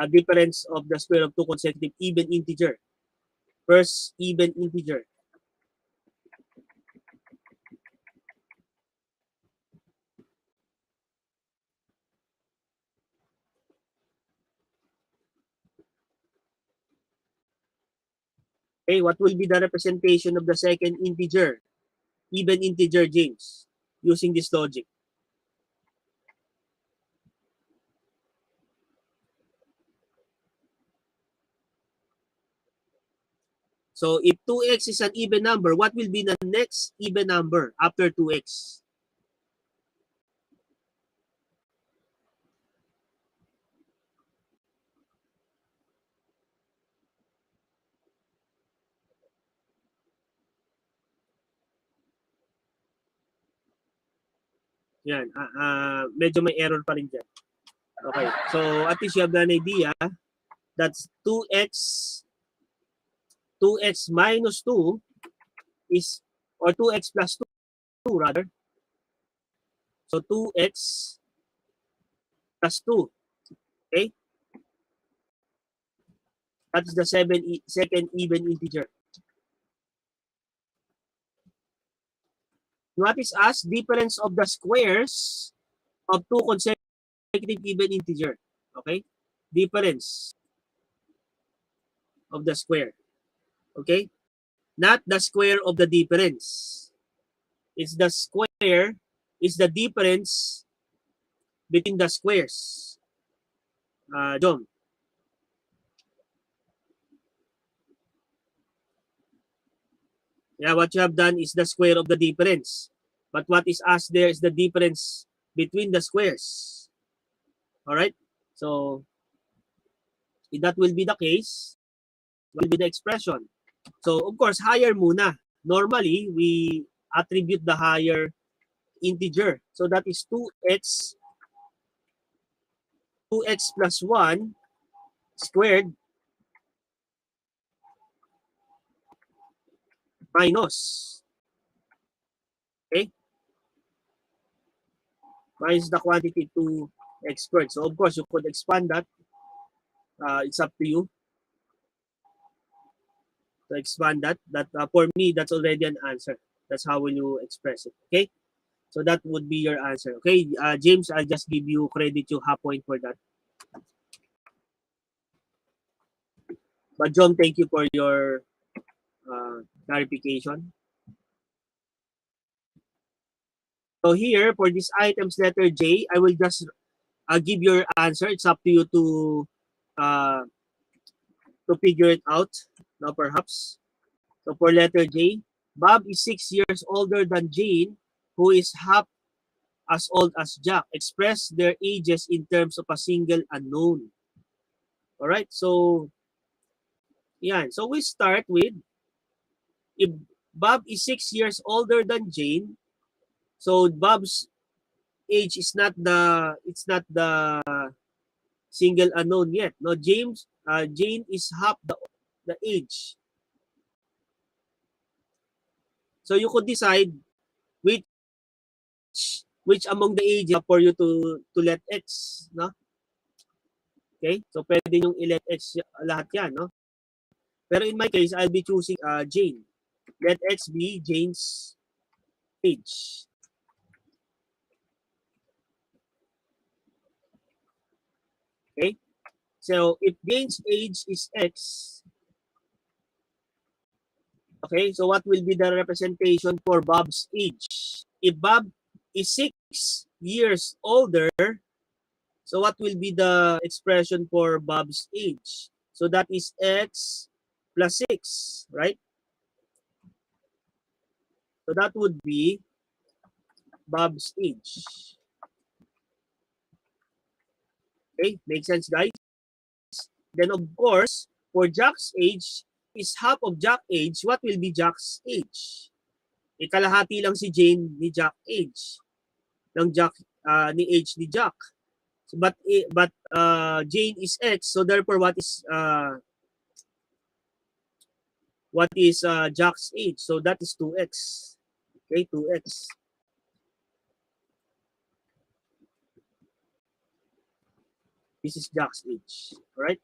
difference of the square of two consecutive even integer. First even integer. Okay, what will be the representation of the second integer, even integer, James, using this logic? So if 2x is an even number, what will be the next even number after 2x? Yan, medyo may error pa rin dyan. Okay, so at least you have an idea. That's 2x minus 2 is, or 2x plus 2 rather. So 2x plus 2, okay? That is the second even integer. What is asked? Difference of the squares of two consecutive even integer. Okay? Difference of the square. Okay? Not the square of the difference. It's the square, is the difference between the squares. John. Yeah, what you have done is the square of the difference. But what is asked there is the difference between the squares. Alright? So, if that will be the case, what will be the expression? So, of course, higher muna. Normally, we attribute the higher integer. So, that is 2x plus 1 squared minus, okay, minus the quantity 2x squared. So, of course, you could expand that. It's up to you to expand that. For me, that's already an answer. That's how will you express it, okay? So, that would be your answer. Okay, James, I'll just give you credit, you half point for that. But John, thank you for your clarification. So here, for this item's letter J, I will just give your answer. It's up to you uh, to figure it out now perhaps. So for letter J, Bob is 6 years older than Jane, who is half as old as Jack. Express their ages in terms of a single unknown. Alright, so yan. So we start with, if Bob is 6 years older than Jane, so Bob's age is not the single unknown yet. No, Jane is half the age. So you could decide which among the age for you to let X, no? Okay? So pwede yung i-let X lahat yan, no? Pero in my case, I'll be choosing Jane. Let X be Jane's age. Okay? So if Jane's age is X, okay, so what will be the representation for Bob's age? If Bob is 6 years older, so what will be the expression for Bob's age? So that is X plus 6, right? So that would be Bob's age. Okay, make sense, guys? Then of course, for Jack's age is half of Jack's age. What will be Jack's age? Ikalahati lang si Jane ni Jack age. Ng Jack, ni age ni Jack. So, but Jane is X, so therefore what is Jack's age? So that is 2x. Okay, 2x. This is Jack's age. Alright?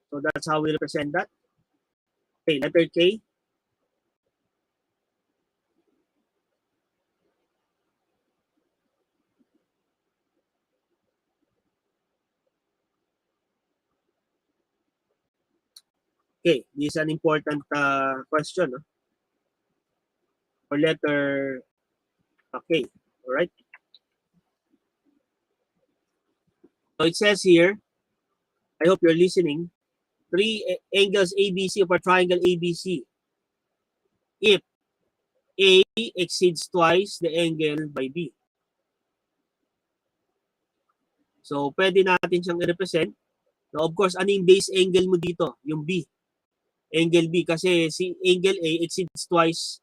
So that's how we represent that. Okay, letter K. Okay, this is an important question. No? For letter K. All right. So it says here, I hope you're listening, three angles ABC of a triangle ABC. If A exceeds twice the angle by B. So, pwede natin siyang i-represent. Now, of course, ano yung base angle mo dito? Yung B. Angle B. Kasi si angle A exceeds twice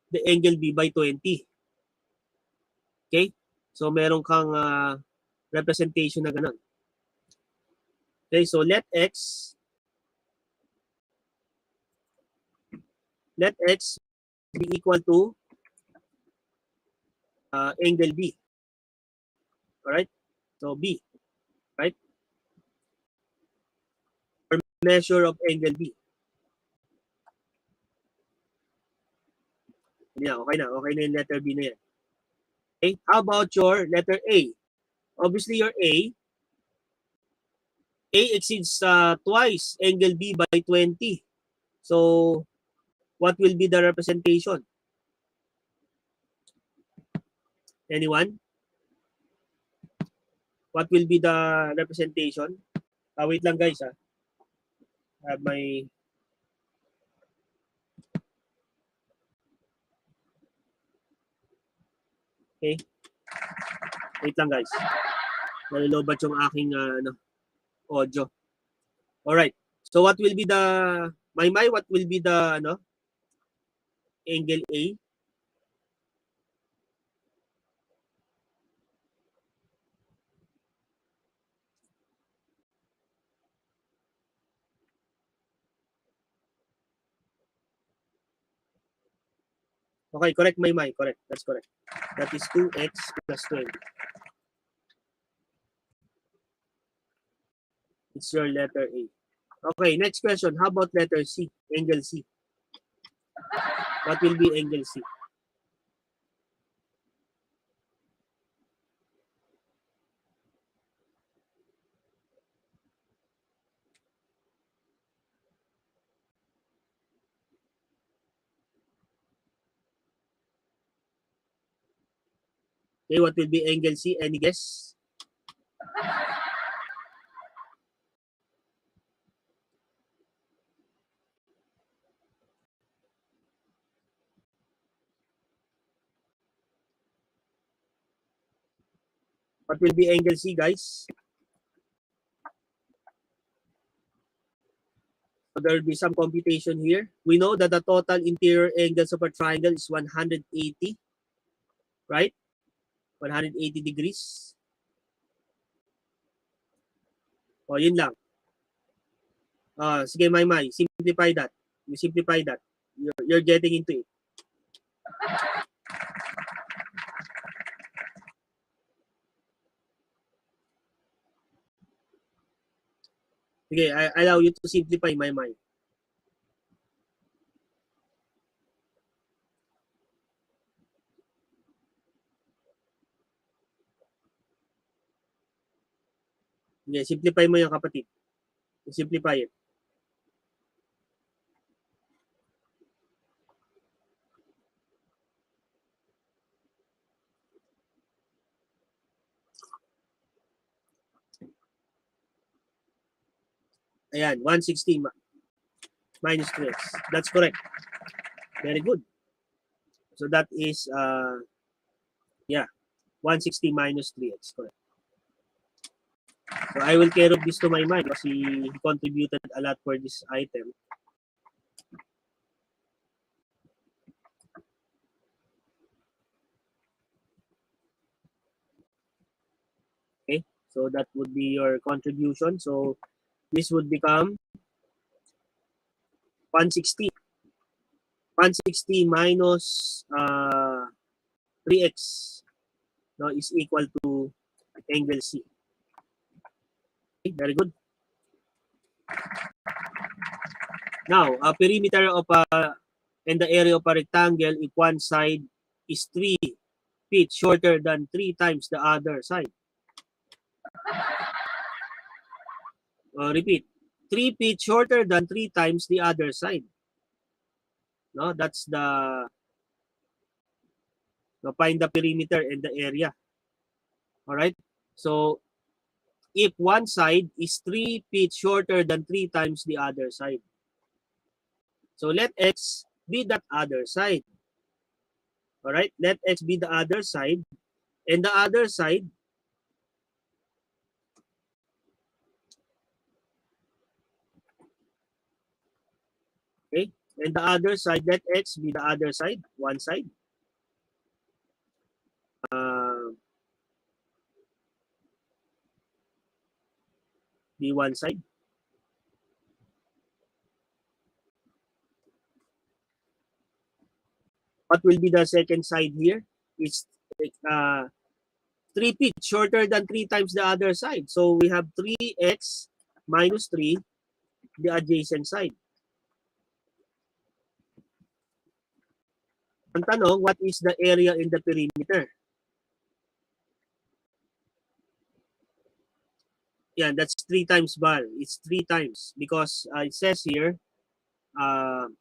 the angle B by 20. Okay? So, meron kang representation na ganun. Okay, so let X be equal to angle B. Alright? So, B. Right? Or measure of angle B. Yeah, okay na. Okay na yung letter B na yan. Okay? How about your letter A? Obviously, your A exceeds twice angle B by 20. So, what will be the representation? Anyone? What will be the representation? Wait lang guys. I have my... Okay. Wait lang guys. Nalilobat yung aking audio. Alright. So, what will be the... what will be the angle A? Okay, correct, my. Correct. That's correct. That is 2x plus 20. It's your letter A. Okay, next question. How about letter C? Angle C. What will be angle C? Okay, what will be angle C? Any guess? What will be angle C, guys? So there will be some computation here. We know that the total interior angles of a triangle is 180, right? 180 degrees. O, yun lang. Sige, May. Simplify that. You simplify that. You're getting into it. Sige, I allow you to simplify, May. Sige, simplify mo yung kapatid. Simplify it. Ayan, 160 minus 3x. That's correct. Very good. So that is, 160 minus 3x. Correct. So I will care of this to my mind because he contributed a lot for this item. Okay, so that would be your contribution. So this would become 160. 160 minus 3x is equal to angle C. Okay, very good. Now, perimeter of and the area of a rectangle if one side is 3 feet shorter than 3 times the other side. Repeat. 3 feet shorter than 3 times the other side. No, that's the find the perimeter and the area. All right. So if one side is 3 feet shorter than 3 times the other side, so let x be that other side. All right. Let x be the other side, and the other side okay, and the other side, let x be the other side, one side. Be one side. What will be the second side here? It's 3 feet shorter than 3 times the other side. So we have 3x minus 3, the adjacent side. Ang tanong, what is the area in the perimeter? Yeah, that's 3 times bar. It's 3 times because it says here 3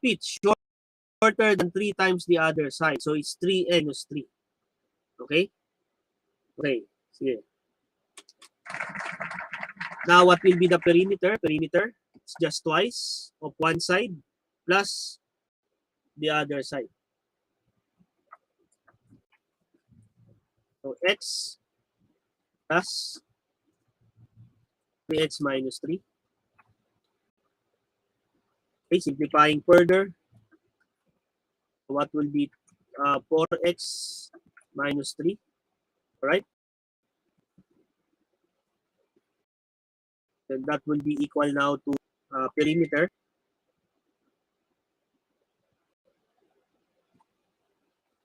feet shorter than 3 times the other side. So it's 3 minus 3. Okay? Okay. Sige. Now, what will be the perimeter? Perimeter, it's just twice of one side plus the other side. So x plus 3x minus 3. Okay, simplifying further, what will be 4x minus 3? All right? Then that will be equal now to perimeter.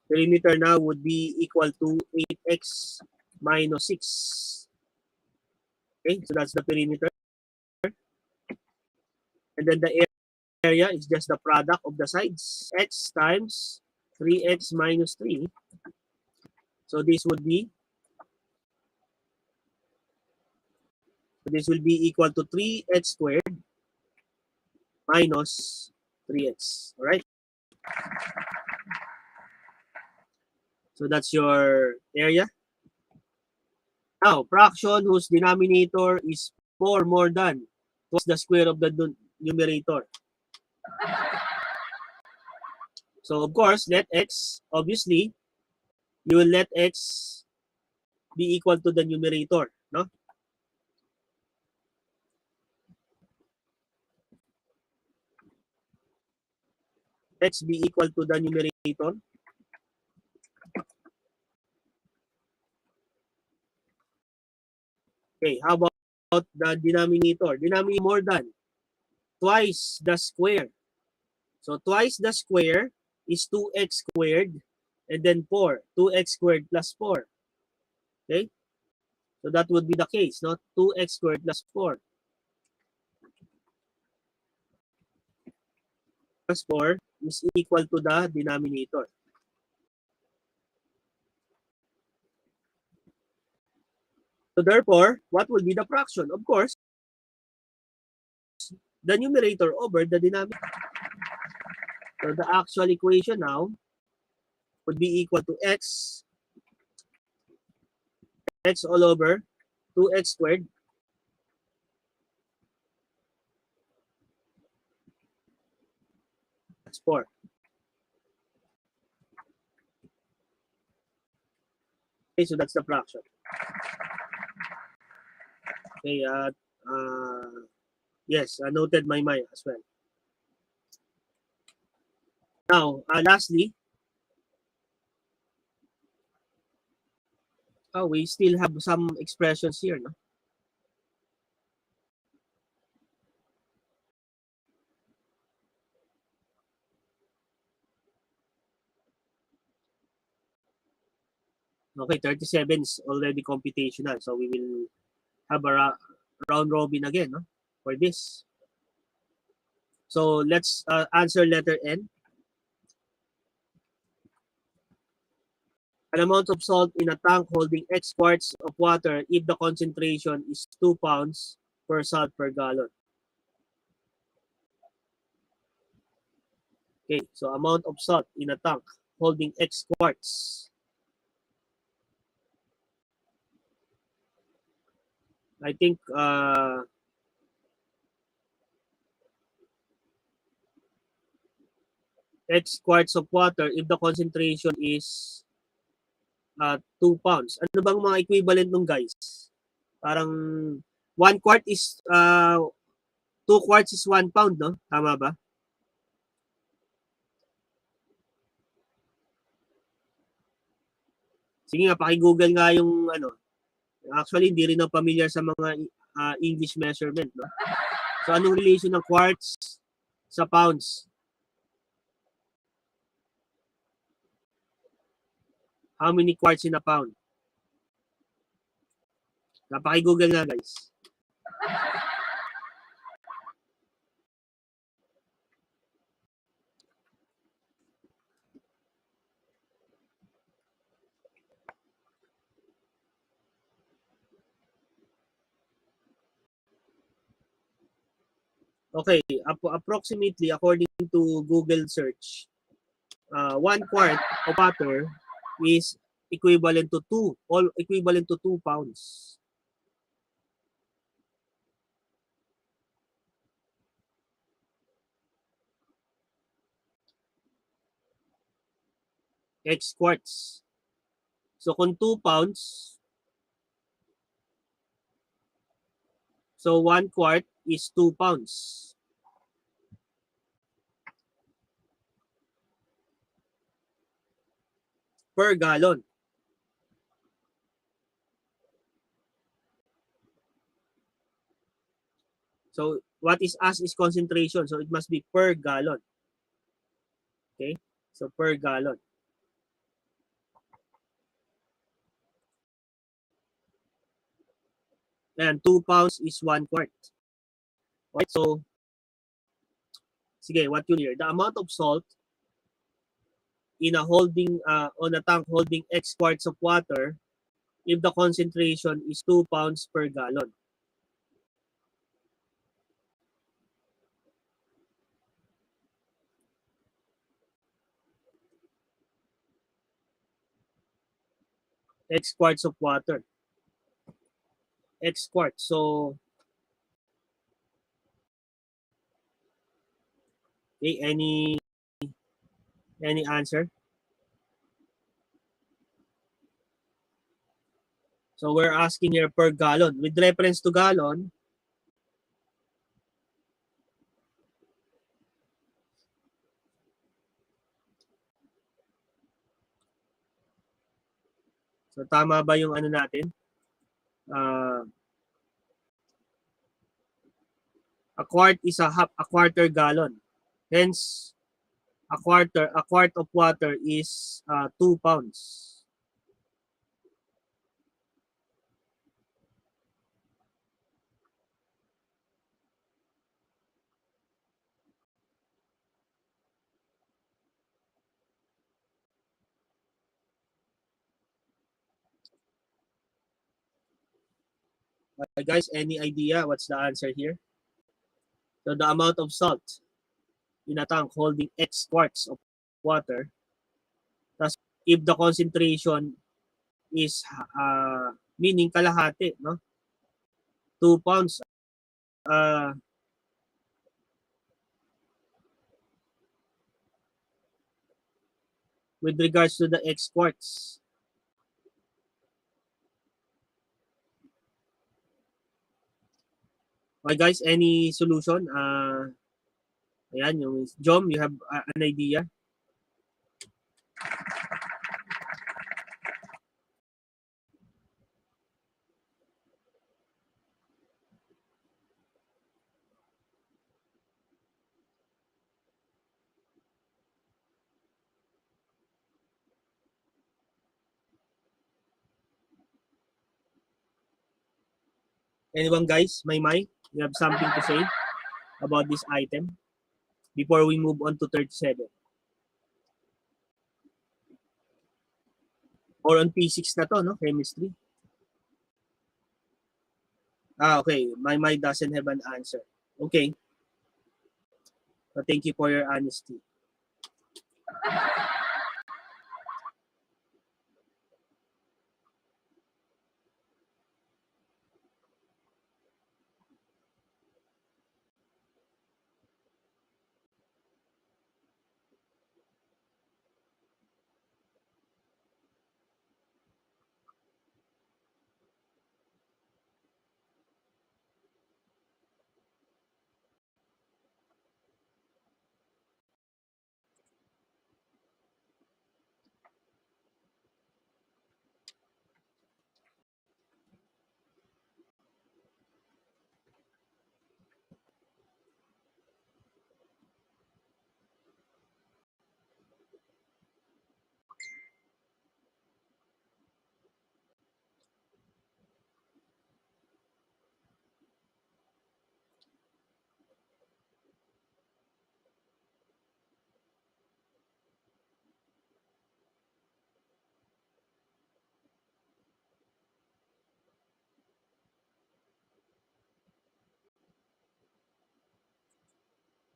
Perimeter now would be equal to 8x minus 6. Okay, so that's the perimeter. And then the area is just the product of the sides. X times 3x minus 3. So this would be, equal to 3x squared minus 3x. All right? So that's your area. Now, fraction whose denominator is 4 more than twice the square of the numerator. So, of course, let x, obviously, you will let x be equal to the numerator, no? X be equal to the numerator. Okay, how about the denominator? Denominator more than twice the square. So twice the square is 2x squared and then 4. 2x squared plus 4. Okay? So that would be the case, no? 2x squared plus 4. Plus 4 is equal to the denominator. So therefore, what will be the fraction? Of course, the numerator over the denominator. So the actual equation now would be equal to x all over 2x squared plus 4. Okay, so that's the fraction. Okay, yes, I noted my mind as well. Now, lastly, we still have some expressions here, no? Okay, 37 is already computational, so we will have a round robin again, no, for this. So let's answer letter N. An amount of salt in a tank holding X quarts of water if the concentration is 2 pounds per salt per gallon. Okay, so amount of salt in a tank holding X quarts. I think X quarts of water if the concentration is 2 pounds. Ano bang mga equivalent nung guys? Parang 1 quart is 2 quarts is 1 pound, no? Tama ba? Sige nga, paki-google nga yung ano. Actually, hindi rin ako familiar sa mga English measurement, no? So, anong relation ng quarts sa pounds? How many quarts in a pound? Napaki-google nga, guys. Okay, approximately according to Google search, 1 quart of water is equivalent to 2 pounds. X quarts. So kung 2 pounds, so 1 quart is 2 pounds. Per gallon. So what is asked is concentration. So it must be per gallon. Okay? So per gallon. And 2 pounds is 1 quart. Okay? So, sige, what you hear? The amount of salt in a holding on a tank holding X quarts of water if the concentration is 2 pounds per gallon. X quarts of water. X quarts. So, okay, any answer? So we're asking here per gallon. With reference to gallon, so tama ba yung ano natin? A quart is a quarter gallon. Hence, a quart of water is 2 pounds. Guys, any idea what's the answer here? So the amount of salt in a tank holding X quarts of water, tas if the concentration is meaning kalahati, no? 2 pounds with regards to the X quarts. Okay guys, any solution? Ayan, yung Jom, you have an idea? Anyone guys, may you have something to say about this item before we move on to 37? Or on P6 na to, no? Chemistry. Okay. My doesn't have an answer. Okay. So thank you for your honesty.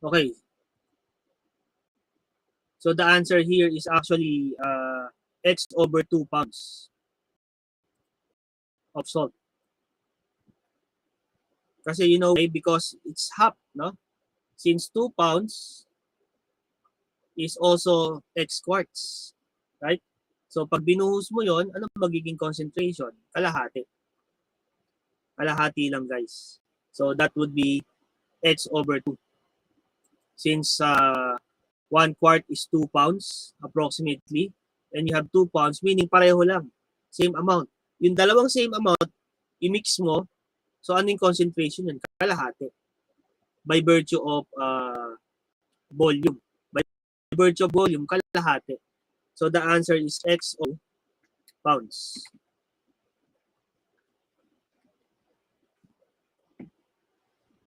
Okay. So the answer here is actually x over 2 pounds of salt. Kasi you know why? Because it's half, no? Since 2 pounds is also x quarts, right? So pag binuhos mo yon, ano magiging concentration? Kalahati. Kalahati lang, guys. So that would be x over 2. Since 1 quart is 2 pounds approximately, and you have 2 pounds, meaning pareho lang. Same amount. Yung dalawang same amount, i-mix mo, so anong concentration yun? Kalahati. By virtue of volume. By virtue of volume, kalahati. So the answer is x o pounds.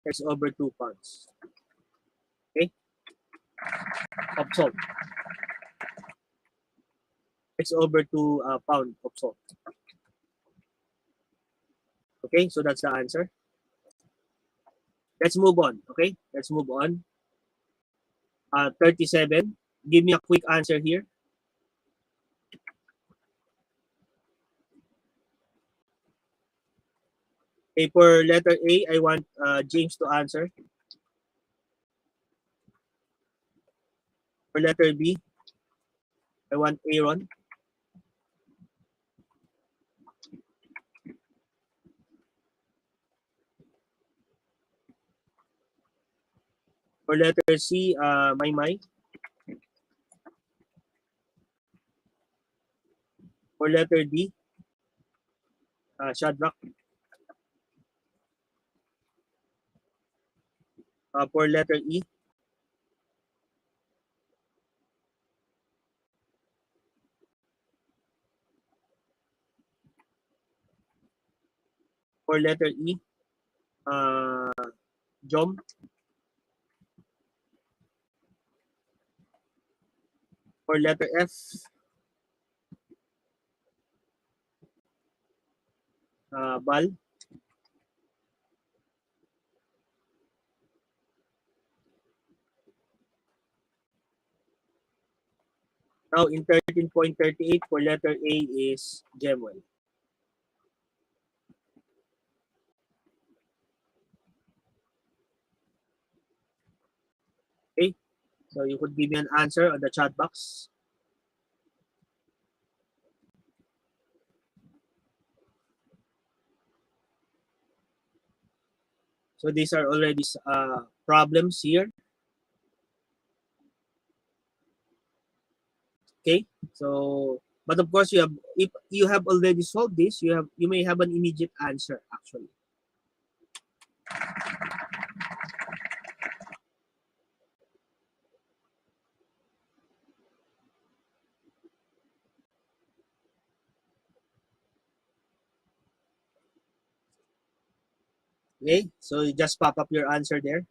X over 2 pounds. Okay? Of salt. X over 2 pound of salt. Okay, so that's the answer. Let's move on. Okay, let's move on. 37. Give me a quick answer here. Okay, for letter A, I want James to answer. For letter B, I want Aaron. For letter C, Maymay. For letter D, Shadrach. For letter E, for letter E, Jom. For letter F, Bal. Now in 13.38, for letter A is Jemuel. Okay, so you could give me an answer on the chat box. So these are already problems here. Okay, so but of course if you have already solved this, you may have an immediate answer actually. Okay, so you just pop up your answer there.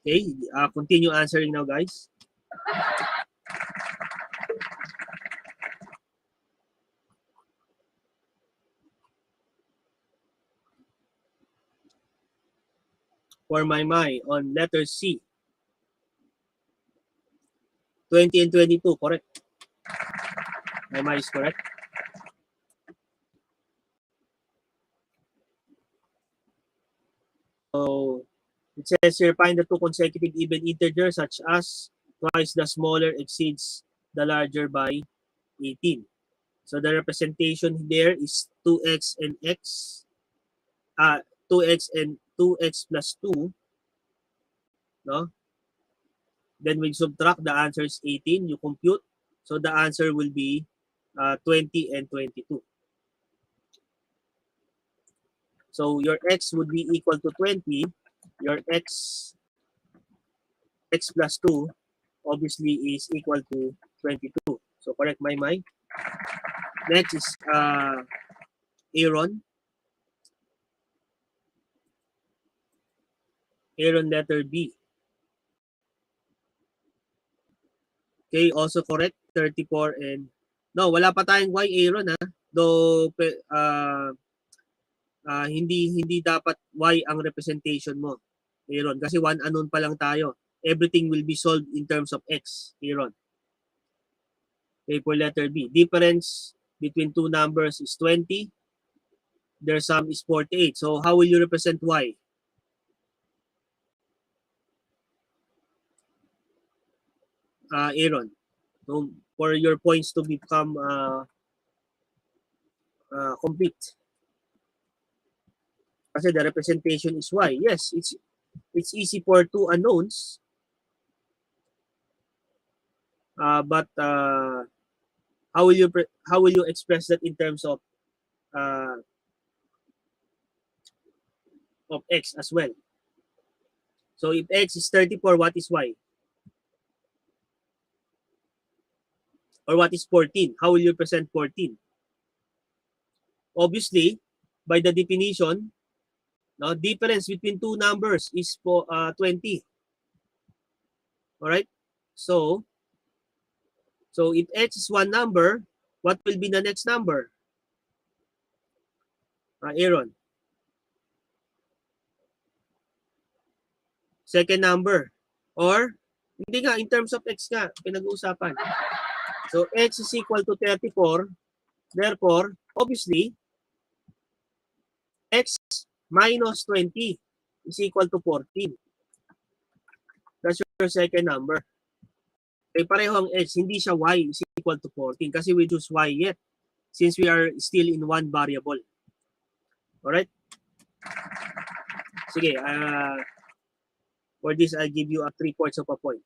Okay, continue answering now, guys. For my on letter C. 20 and 22, correct. My is correct. So it says here, find the two consecutive even integers such as twice the smaller exceeds the larger by 18. So the representation there is 2x and x, 2x and 2x plus 2, no? Then we subtract, the answer is 18, you compute. So the answer will be 20 and 22. So your x would be equal to 20. Your x plus 2 obviously is equal to 22. So correct, my. Next is Aaron. Aaron letter B. Okay, also correct. 34 and... No, wala pa tayong Y, Aaron, ha? Though, hindi dapat Y ang representation mo, Aaron. Kasi one unknown pa lang tayo. Everything will be solved in terms of X, Aaron. Okay, for letter B. Difference between two numbers is 20. Their sum is 48. So, how will you represent Y? Aaron. So, for your points to become complete. Kasi the representation is Y. Yes, it's easy for two unknowns. But how will you express that in terms of X as well? So if X is 34, what is Y? Or what is 14? How will you present 14? Obviously, by the definition, no, difference between two numbers is 20. All right? So if X is one number, what will be the next number? Aaron. Second number. Or, hindi nga, in terms of X nga, pinag-uusapan. So, X is equal to 34. Therefore, obviously, X minus 20 is equal to 14. That's your second number. Okay, pareho ang X, hindi siya Y is equal to 14 kasi we choose Y yet since we are still in one variable. Alright? Sige, for this, I'll give you a 3/4 of a point.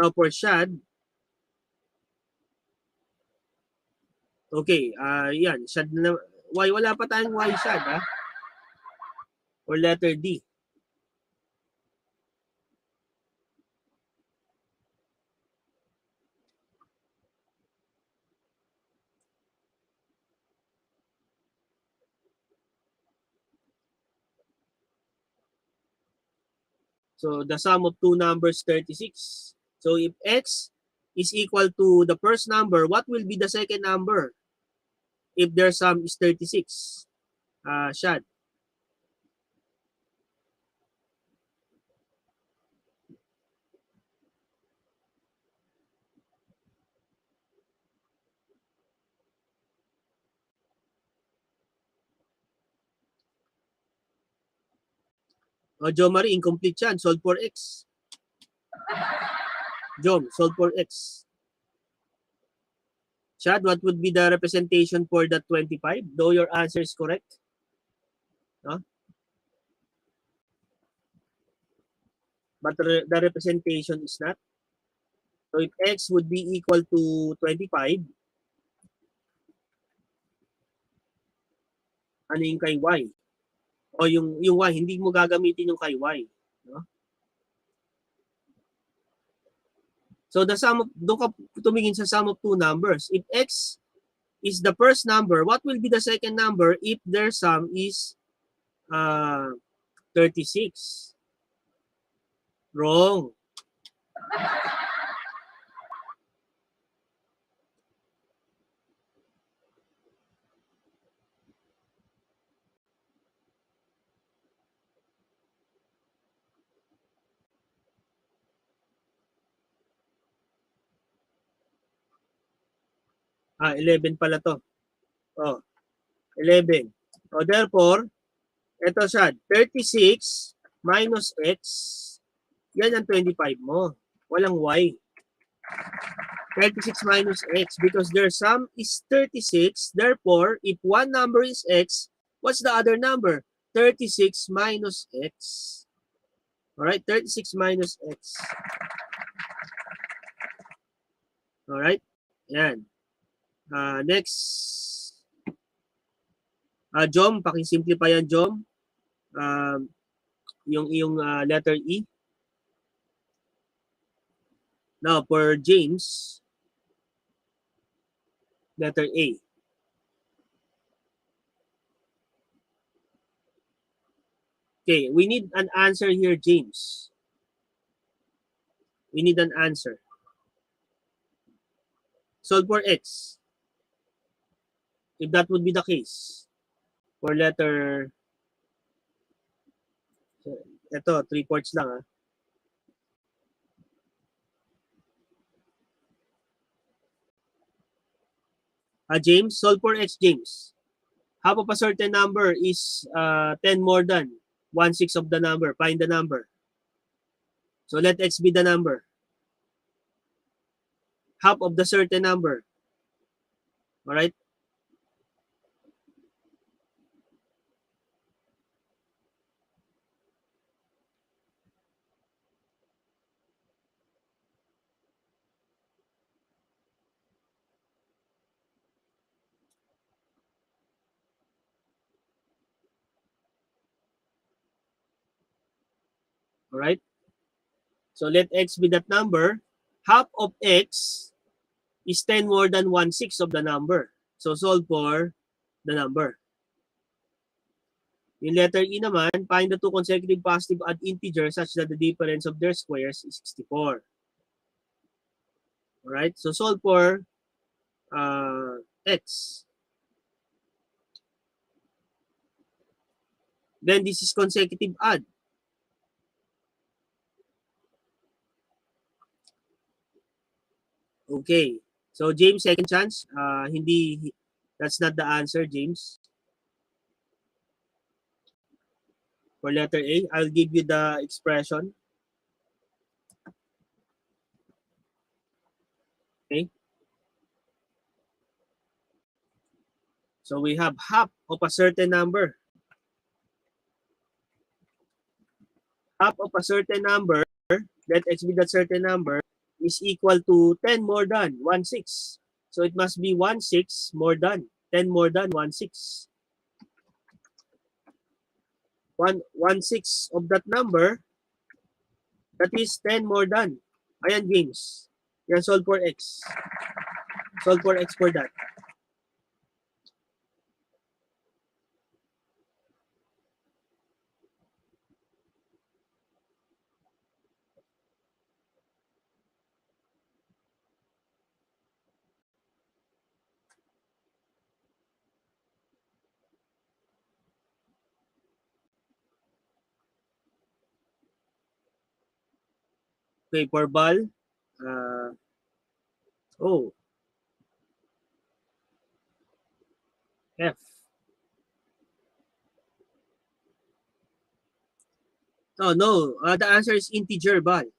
Now for Shad, okay, yan, Shad na, Y, wala pa tayong Y, Shad, ha? Or letter D. So the sum of two numbers, 36. So if X is equal to the first number, what will be the second number if their sum is 36? Shad. Jo Marie, incomplete yan. Solve for X. Jom, solve for X. Chad, what would be the representation for the 25? Though your answer is correct. No? But the representation is not. So if X would be equal to 25, ano yung kay Y? O yung Y, hindi mo gagamitin yung kay Y. No? So the sum of, doon ka tumingin sa sum of two numbers. If X is the first number, what will be the second number if their sum is 36? Wrong. Ah, 11 pala to. Oh, 11. So therefore, ito siya, 36 minus x, yan ang 25 mo. Walang y. 36 minus x because their sum is 36. Therefore, if one number is x, what's the other number? 36 minus x. Alright, 36 minus x. Alright, yan. Next. Jom, pakisimplify yan, Jom. Yung iyong letter E. Now, for James, letter A. Okay, we need an answer here, James. We need an answer. Solve for x. If that would be the case. For letter... Ito, 3/4 lang James, solve for x, James. Half of a certain number is 10 more than 1/6 of the number. Find the number. So let x be the number. Half of the certain number. Alright? Alright? So let x be that number. Half of x is 10 more than 1/6 of the number. So solve for the number. In letter E naman, find the two consecutive positive odd integers such that the difference of their squares is 64. Alright? So solve for x. Then this is consecutive odd. Okay. So James, second chance. That's not the answer, James. For letter A, I'll give you the expression. Okay. So we have half of a certain number. Half of a certain number, let x be that certain number, is equal to 10 more than 1/6. So it must be 1/6 more than 10 more than 1/6. 1/6 of that number, that is 10 more than. Ayan, James. Yan, solve for x. Solve for x for that. Okay, for ball, F. Oh, no. The answer is integer, ball.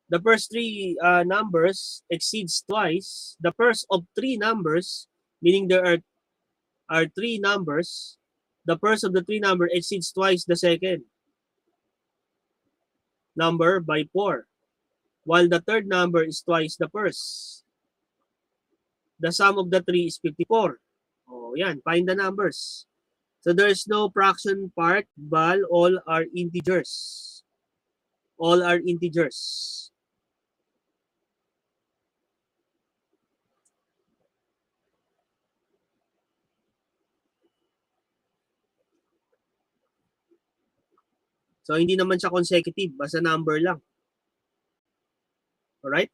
The first three numbers exceeds twice. The first of three numbers, meaning there are three numbers. The first of the three number exceeds twice the second number by 4. While the third number is twice the first. The sum of the three is 54. Oh, yan. Find the numbers. So there's no fraction part, but all are integers. All are integers. So hindi naman siya consecutive, basta number lang. Alright?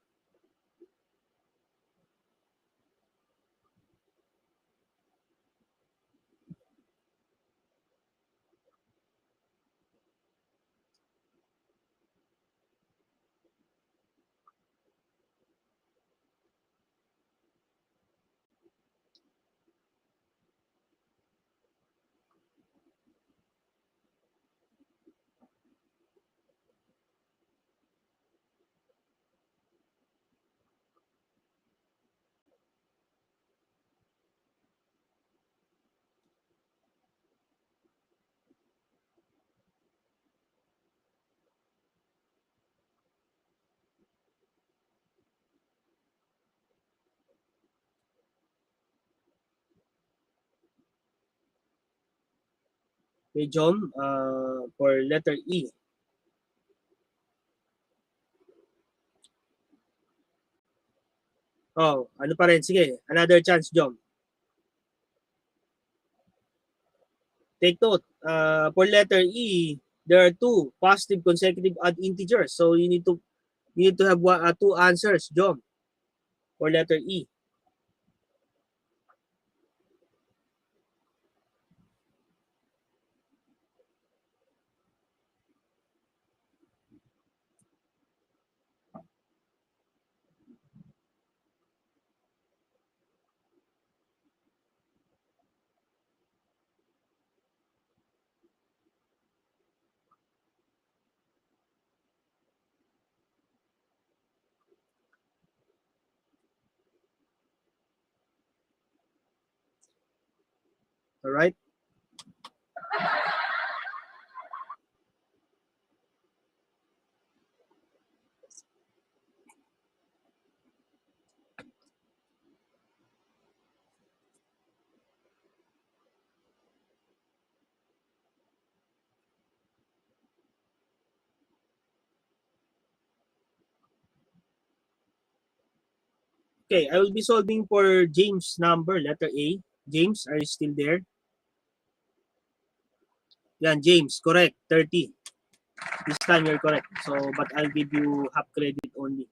Okay, John, for letter E. Oh, ano pa rin? Sige, another chance, John. Take note, for letter E, there are two positive consecutive odd integers. So you need to have two answers, John, for letter E. Alright? Okay, I will be solving for James' number, letter A. James, are you still there? Yan, James, correct, 30. This time you're correct. So, but I'll give you half credit only.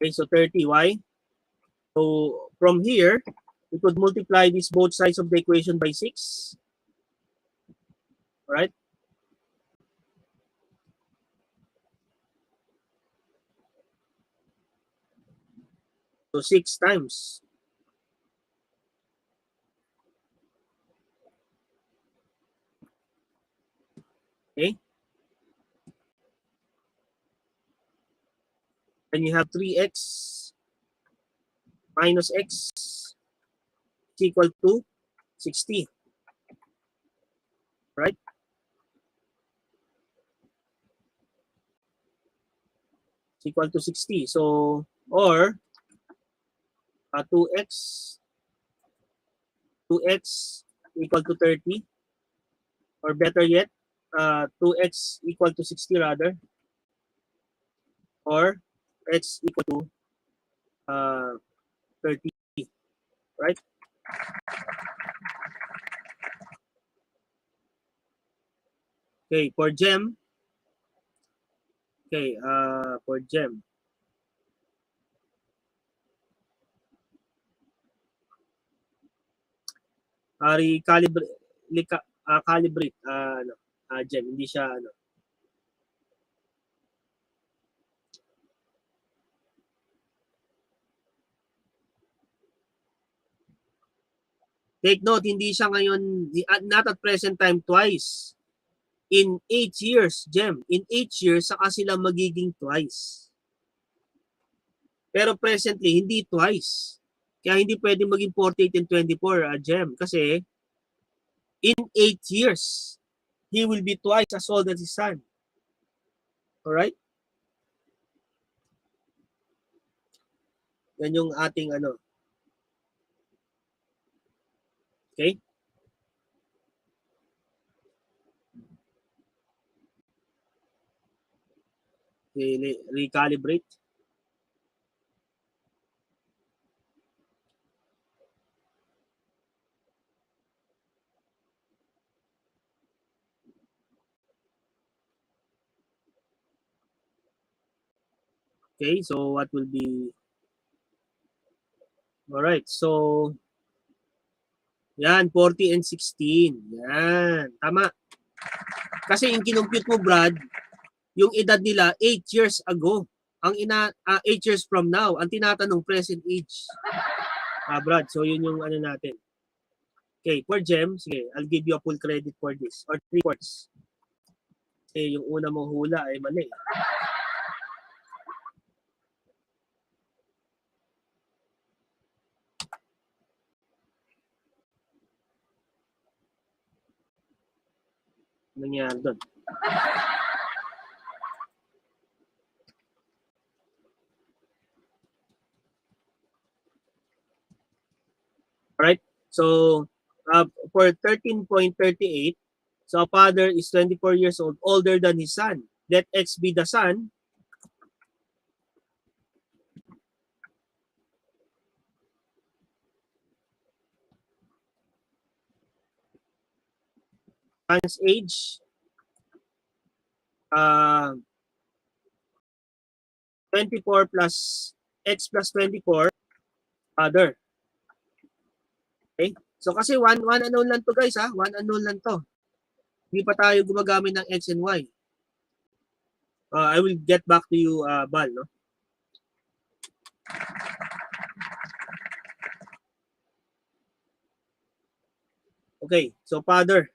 Okay, so 30. Why? So, from here, we could multiply this both sides of the equation by 6. Alright? So, 6 times. Okay? Then you have 3x minus x is equal to 60. Right? It's equal to 60. So, or 2x equal to 30. Or better yet, 2x equal to 60 rather. Or x equal to 30. Right? Okay, for gem. Okay, for gem. Calibrate gem, hindi siya ano. Take note, hindi siya ngayon, not at present time twice. In 8 years, Gem, in 8 years, saka sila magiging twice. Pero presently, hindi twice. Kaya hindi pwedeng maging 48 and 24, Gem. Kasi, in 8 years, he will be twice as old as his son. Alright? Yan yung ating ano. Okay? Recalibrate. Okay, so what will be... Alright, so yan, 40 and 16. Yan, tama. Kasi yung kinumpute mo, Brad, yung edad nila 8 years ago. 8 years from now. Ang tinatanong, present age. Brad, so yun yung ano natin. Okay, for Gem, sige, I'll give you a full credit for this. Or 3 quarts. Kasi yung una mong hula ay mali. Nangyari doon. Alright, so for 13.38, so a father is 24 years old, older than his son. Let X be the son. Son's age, 24 plus X plus 24, father. Okay? So kasi one unknown lang to guys, ha? One unknown lang to. Hindi pa tayo gumagamit ng X and Y. I will get back to you, Bal, no? Okay, so father.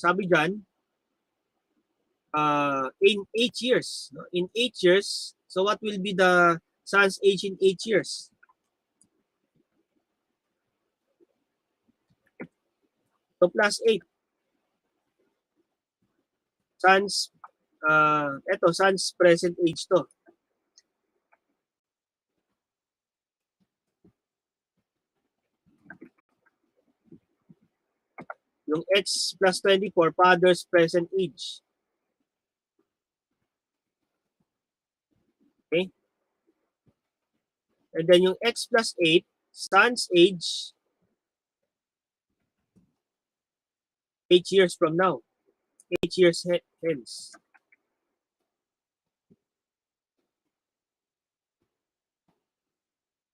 Sabi dyan, in 8 years. No? In 8 years, so what will be the son's age in 8 years? So plus 8. Son's, son's present age to. Yung X plus 24, father's present age. Okay? And then yung X plus 8, son's age, 8 years from now. 8 years hence.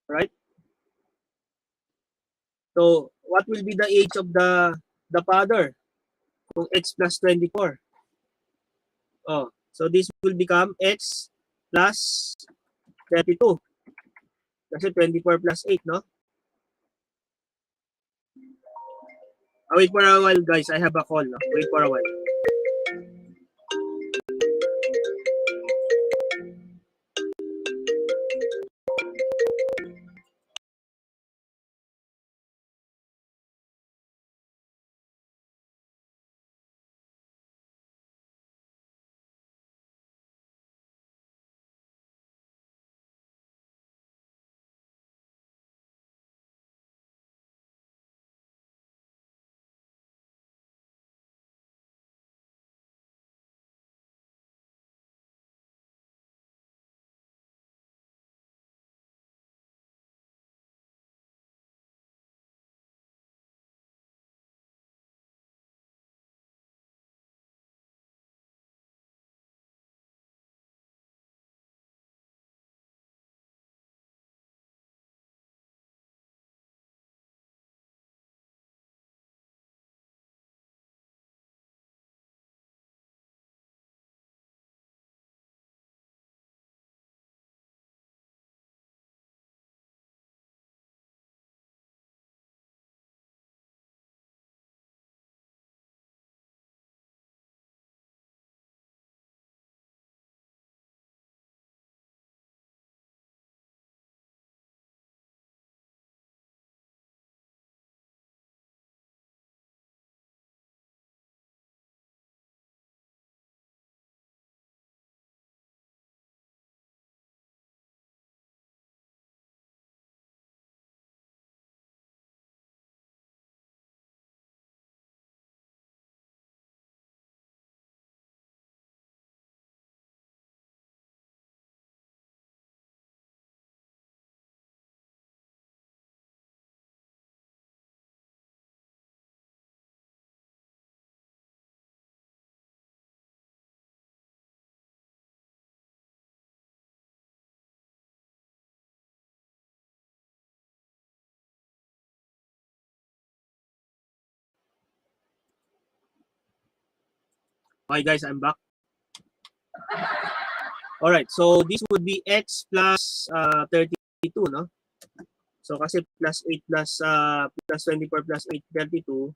Right? So, what will be the age of the father? Kung X plus 24. So this will become X plus 32. Kasi 24 plus 8, no? Wait for a while, guys. I have a call, no? Wait for a while. Okay guys, I'm back. Alright, so this would be x plus 32, no? So kasi plus 8 plus 24 plus 8, 32.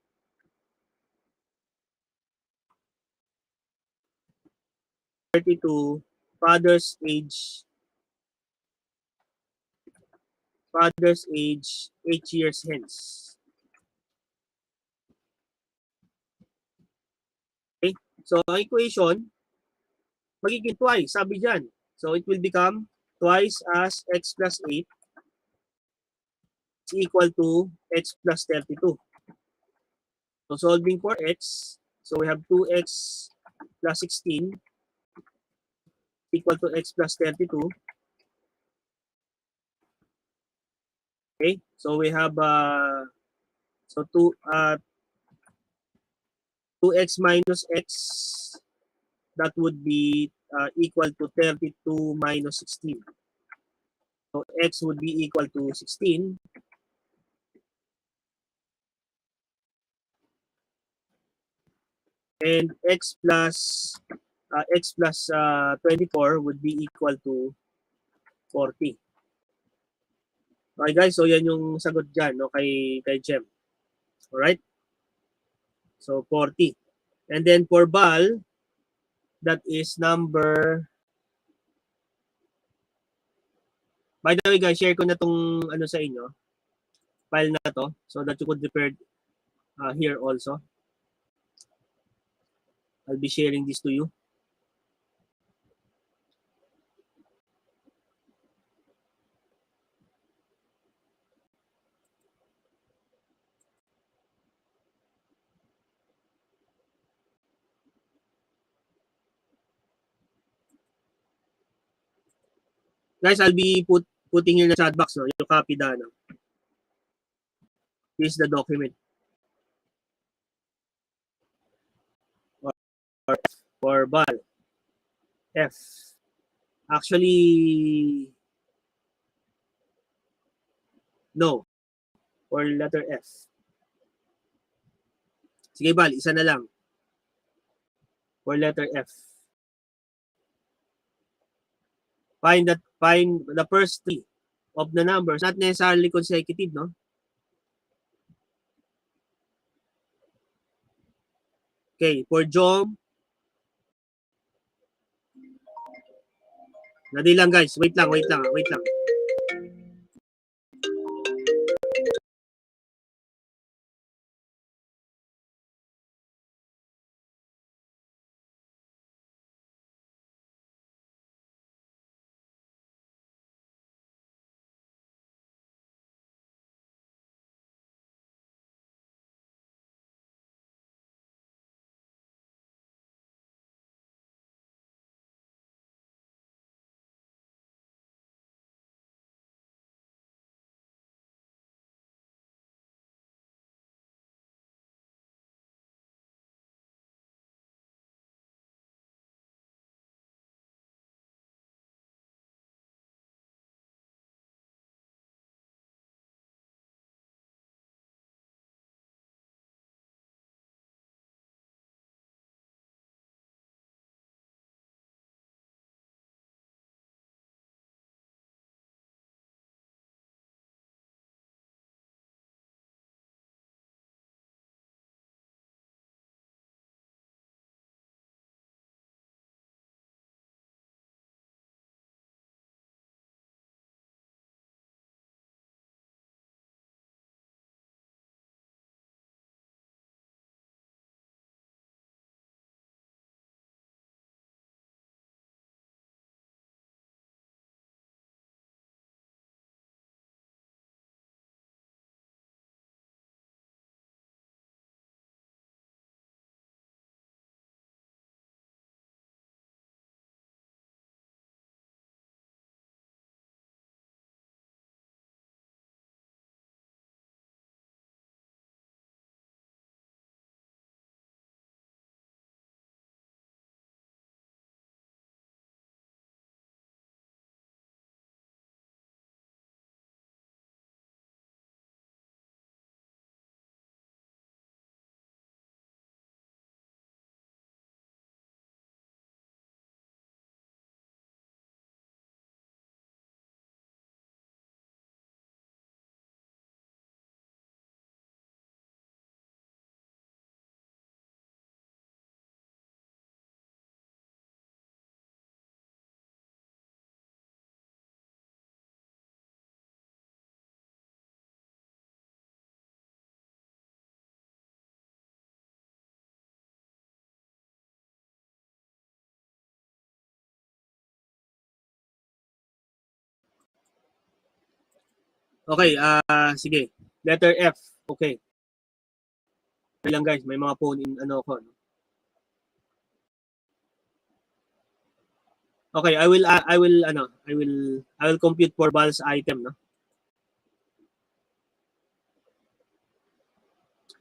32, father's age 8 years hence. Okay? So ang equation magiging twice, sabi diyan. So it will become twice as x plus 8 is equal to x plus 32. So solving for x, so we have 2x plus 16 equal to x plus 32. Okay? So we have 2x minus x, that would be equal to 32 minus 16. So x would be equal to 16. And x plus 24 would be equal to 40. Okay guys, so yan yung sagot dyan, no, kay Jem. Alright? So 40. And then for Bal, that is number... By the way guys, share ko na tong ano sa inyo, file na to, so that you could refer here also. I'll be sharing this to you. Guys, I'll be putting in the chat box, no, yung copy da, no. This is the document. For Bal. F. Actually, no. For letter F. Sige Bal, isa na lang. For letter F. Find the first three of the numbers, not necessarily consecutive, no? Okay, for Jom, dali lang guys, wait lang. Okay, sige. Letter F. Okay. Okay lang guys, may mga phone in ano ko. Okay, I will compute for Val's item, no.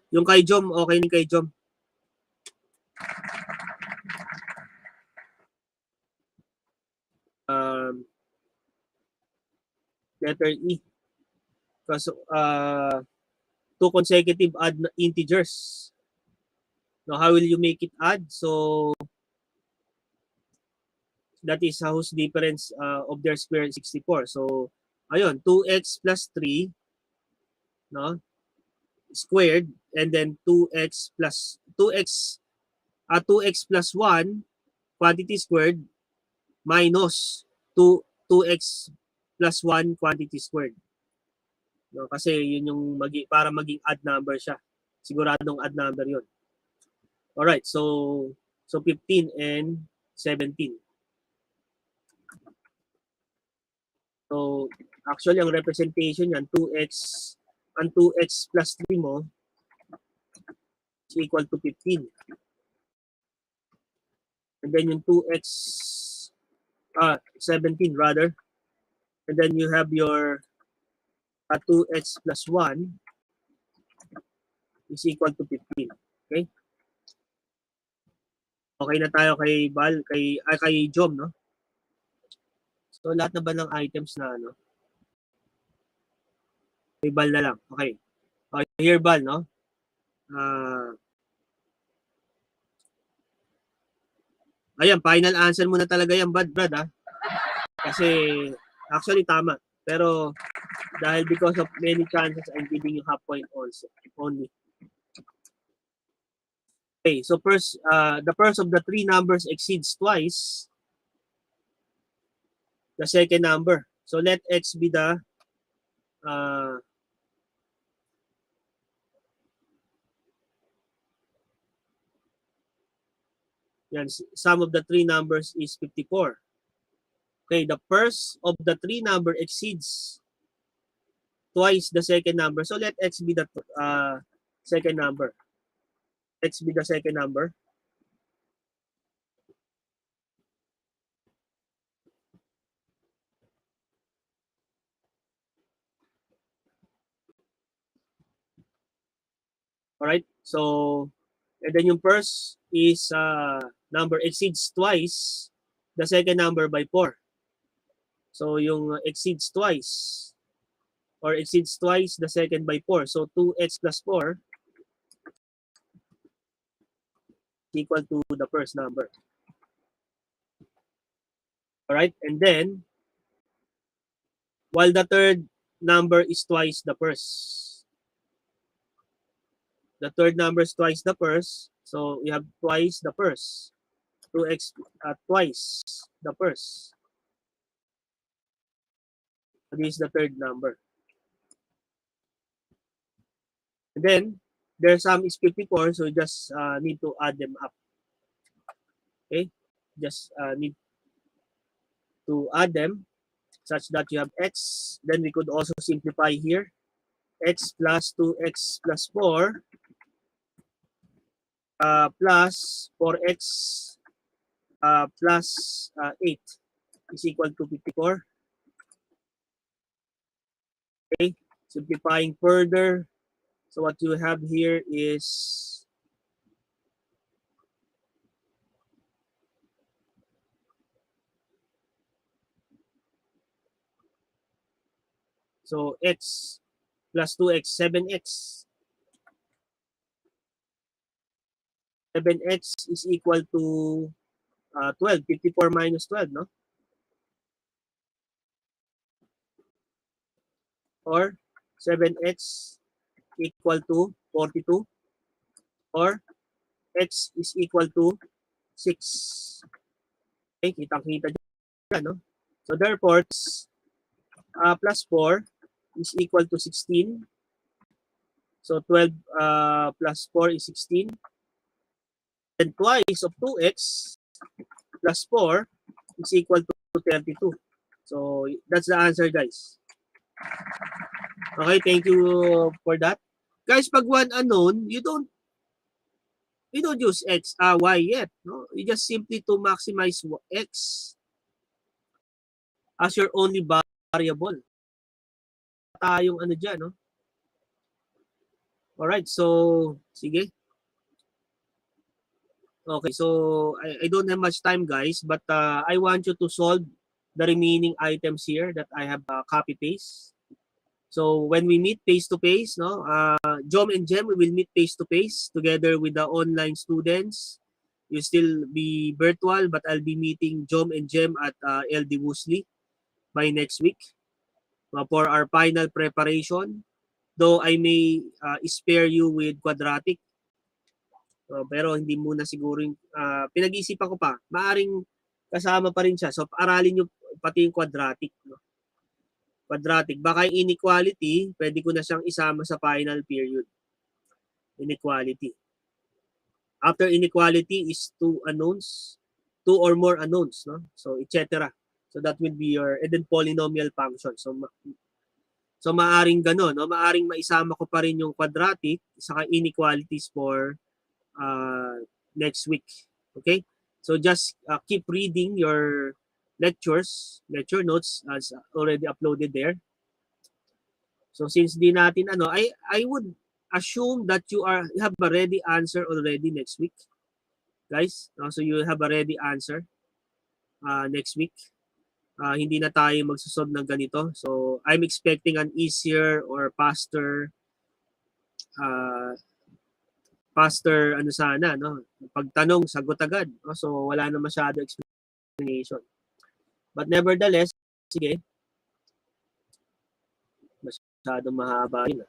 Yung kay Jom, okay ni kay Jom. Letter E. Because two consecutive odd integers. Now, how will you make it odd? So, that is whose difference of their square is 64. So, ayun, 2x plus 3, no, squared, and then 2x plus 1 quantity squared minus 2x plus 1 quantity squared. No, kasi yun yung para maging odd number siya. Siguradong odd number yun. Alright, so 15 and 17. So, actually, ang representation yan, 2x plus 3 mo is equal to 15. And then yung 17 rather. And then you have your 2x plus 1 is equal to 15. Okay? Okay na tayo kay Val, kay Jom, no? So, lahat na ba ng items na, ano? Kay Val na lang. Okay. Okay, here, Val, no? Ayan, final answer mo na talaga yan, Brad, ha? Kasi, actually, tama. Pero, dahil because of many chances, I'm giving you half point also, only. Okay, so first, the first of the three numbers exceeds twice the second number. So let x be the yan, sum of the three numbers is 54. Okay, the first of the three number exceeds twice the second number. So let x be the second number. X be the second number. Alright, so, and then yung first is number exceeds twice the second number by 4. So yung exceeds twice or exceeds twice the second by 4. So 2x plus 4 equal to the first number. Alright, and then while the third number is twice the first. The third number is twice the first. So we have twice the first. 2x twice the first. This is the third number. And then their sum is 54, so you just need to add them up. Okay, just need to add them such that you have x. Then we could also simplify here. X plus 2x plus 4 plus 4x plus 8 is equal to 54. Okay, simplifying further. So what you have here is so x plus 2x, 7x. 7x is equal to 12. 54 minus 12, no? Or 7x equal to 42. Or x is equal to 6. Okay, kitang-kita dyan, no? So therefore, plus 4 is equal to 16. So 12 plus 4 is 16. And twice of 2x plus 4 is equal to 32. So that's the answer, guys. Okay, thank you for that. Guys, pag one unknown, you don't use x, y yet. No? You just simply to maximize x as your only variable. Tayong ano dyan, no? Alright, so, sige. Okay, so I don't have much time, guys, but I want you to solve the remaining items here that I have copy-paste. So when we meet face-to-face, no, Jom and Jem, we will meet face-to-face together with the online students. You still be virtual, but I'll be meeting Jom and Jem at LD Woosley by next week for our final preparation. Though I may spare you with quadratic, pero hindi muna siguro yung, pinag-iisipan ko pa, maaring kasama pa rin siya. So aralin nyo pati yung quadratic. No? Quadratic. Baka yung inequality, pwede ko na siyang isama sa final period. Inequality. After inequality is two unknowns, two or more unknowns, no? So, etc. So, that will be your, and then polynomial function. So maaring gano'n, no? Maaring maisama ko pa rin yung quadratic saka inequalities for next week. Okay? So, just keep reading your lecture notes as already uploaded there. So since di natin I would assume that you have a ready answer already next week. Guys, so you have a ready answer next week. Hindi na tayo magsusolve ng ganito. So I'm expecting an easier or faster ano sana, no? Pagtanong, sagot agad. No? So wala na masyado explanation. But nevertheless, sige. Masyadong mahaba yun.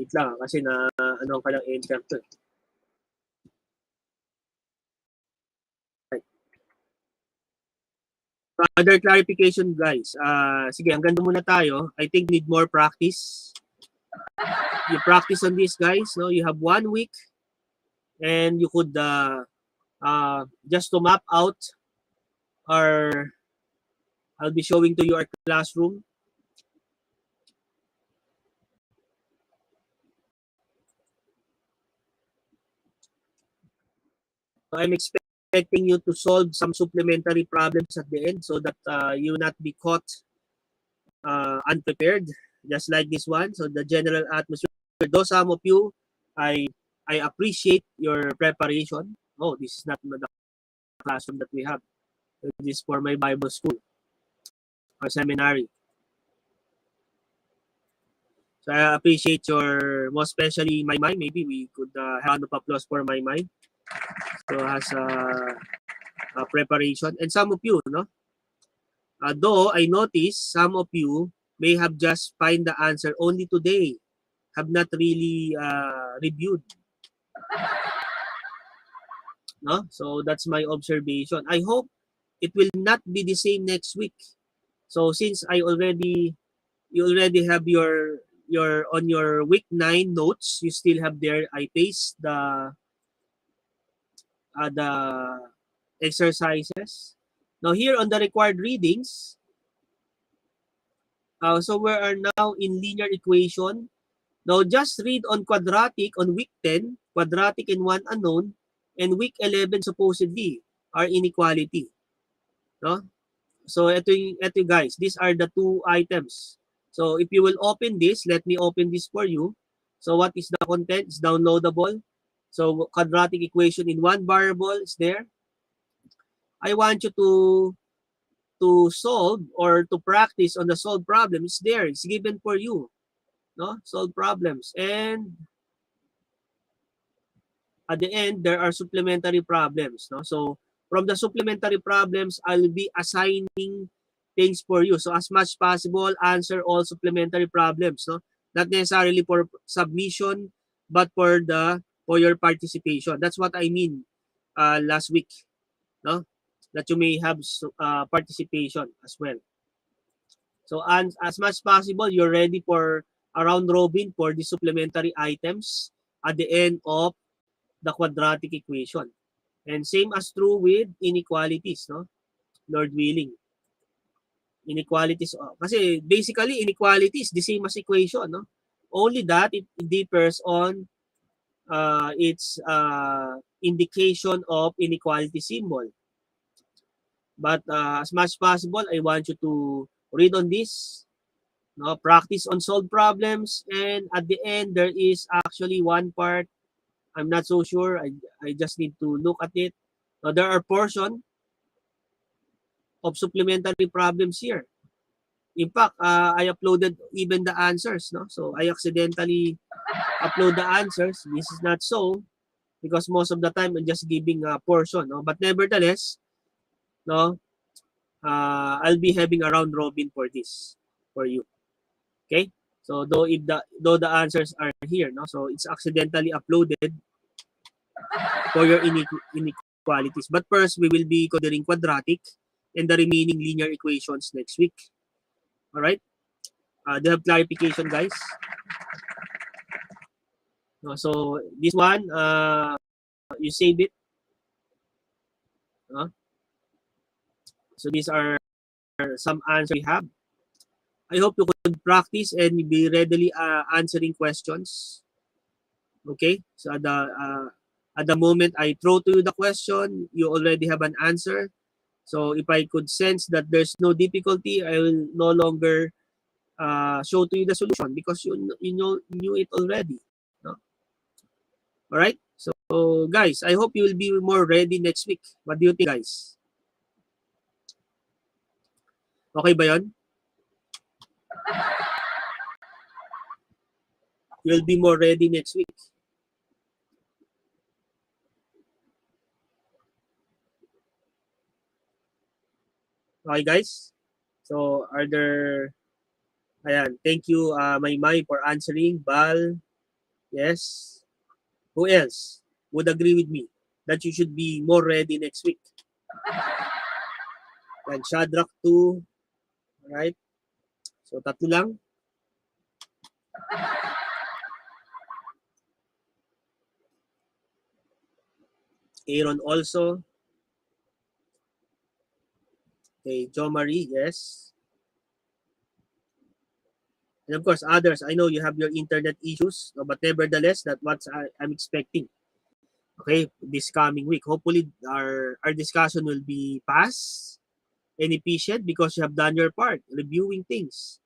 Wait lang kasi na ano ka lang enter to. Other clarification, guys. Sige, hanggang muna tayo. I think need more practice. You practice on this, guys. No, you have 1 week, and you could just to map out our. I'll be showing to you our classroom. So I'm expecting you to solve some supplementary problems at the end so that you will not be caught unprepared, just like this one. So the general atmosphere. Though some of you, I appreciate your preparation. Oh, this is not the classroom that we have. This is for my Bible school or seminary. So I appreciate your, most especially my mind. Maybe we could have a round of applause for my mind. So has a preparation. And some of you, no? Though I noticed some of you may have just find the answer only today, have not really reviewed. No? So that's my observation. I hope it will not be the same next week. So since you already have your on your week 9 notes, you still have there, I paste the exercises. Now here on the required readings, so we are now in linear equation. Now just read on quadratic on week 10, quadratic and one unknown, and week 11 supposedly are inequality. No? So ito guys, these are the two items. So if you will open this, let me open this for you. So what is the content? It's downloadable. So quadratic equation in one variable is there. I want you to solve or to practice on the solve problem. It's there. It's given for you. No? Solve problems. And at the end, there are supplementary problems. No? So from the supplementary problems, I'll be assigning things for you. So as much possible, answer all supplementary problems. No? Not necessarily for submission, but for your participation. That's what I mean last week. No? That you may have participation as well. So as much possible, you're ready for round robin for the supplementary items at the end of the quadratic equation. And same as true with inequalities, no? Lord willing. Inequalities, kasi basically inequalities the same as equation, no? Only that it differs on its indication of inequality symbol. But as much as possible, I want you to read on this, no? Practice on solved problems, and at the end there is actually one part I'm not so sure. I just need to look at it. Now, there are portion of supplementary problems here. In fact, I uploaded even the answers, no? So I accidentally upload the answers. This is not so because most of the time I'm just giving a portion, no? But nevertheless, no, I'll be having a round robin for this for you. Okay? So though the answers are here, no? So it's accidentally uploaded for your inequalities. But first, we will be considering quadratic and the remaining linear equations next week. All right? Do you have clarification, guys? So this one, you save it. So these are some answers we have. I hope you could practice and be readily answering questions. Okay? So at the moment I throw to you the question, you already have an answer. So if I could sense that there's no difficulty, I will no longer show to you the solution because you knew it already. No? All right. So guys, I hope you will be more ready next week. What do you think, guys? Okay ba yon? You'll be more ready next week. Okay, guys? So, are there... Ayan, thank you, Maymay, for answering. Bal, yes. Who else would agree with me that you should be more ready next week? And Shadrach too. Alright? So, tatlo lang. Aaron also. Okay, Jo Marie, yes. And of course, others, I know you have your internet issues, but nevertheless, that's what I'm expecting. Okay, this coming week. Hopefully, our discussion will be fast and efficient because you have done your part, reviewing things.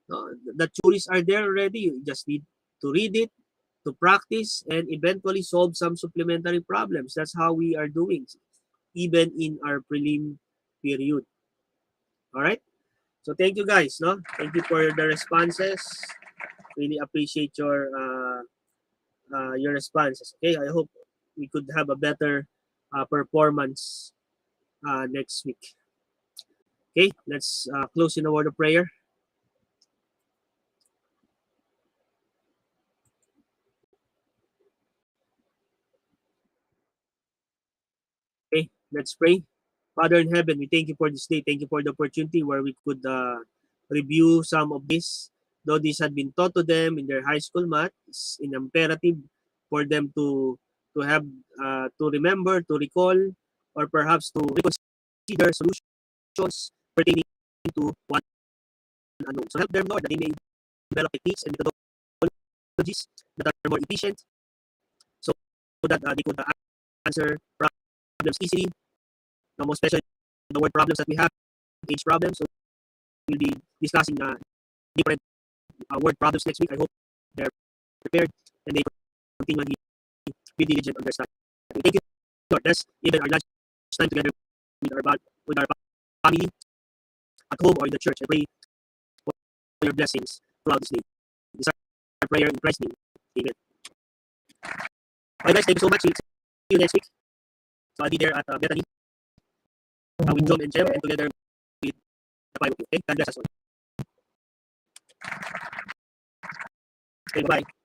The theories are there already. You just need to read it, to practice, and eventually solve some supplementary problems. That's how we are doing, even in our prelim period. All right? So thank you guys. No, thank you for the responses. Really appreciate your responses. Okay, I hope we could have a better performance next week. Okay, let's close in a word of prayer. Okay, let's pray. Father in heaven, we thank you for this day. Thank you for the opportunity where we could review some of this. Though this had been taught to them in their high school math, it's an imperative for them to have to remember, to recall, or perhaps to reconsider solutions pertaining to one unknown. So help them, Lord, that they may develop techniques and methodologies that are more efficient, so that they could answer problems easily. Most especially the word problems that we have, age problems. So we'll be discussing different word problems next week. I hope they're prepared and they continually be diligent on their study. Thank you, Lord. That's even our lunch time together with our family at home or in the church. I pray for your blessings throughout this day. This is our prayer in Christ's name. Amen. Alright guys, thank you so much. See you next week. So I'll be there at Bethany with John and Jem and together with the 5 of you. Okay? God bless us all. Okay, bye-bye.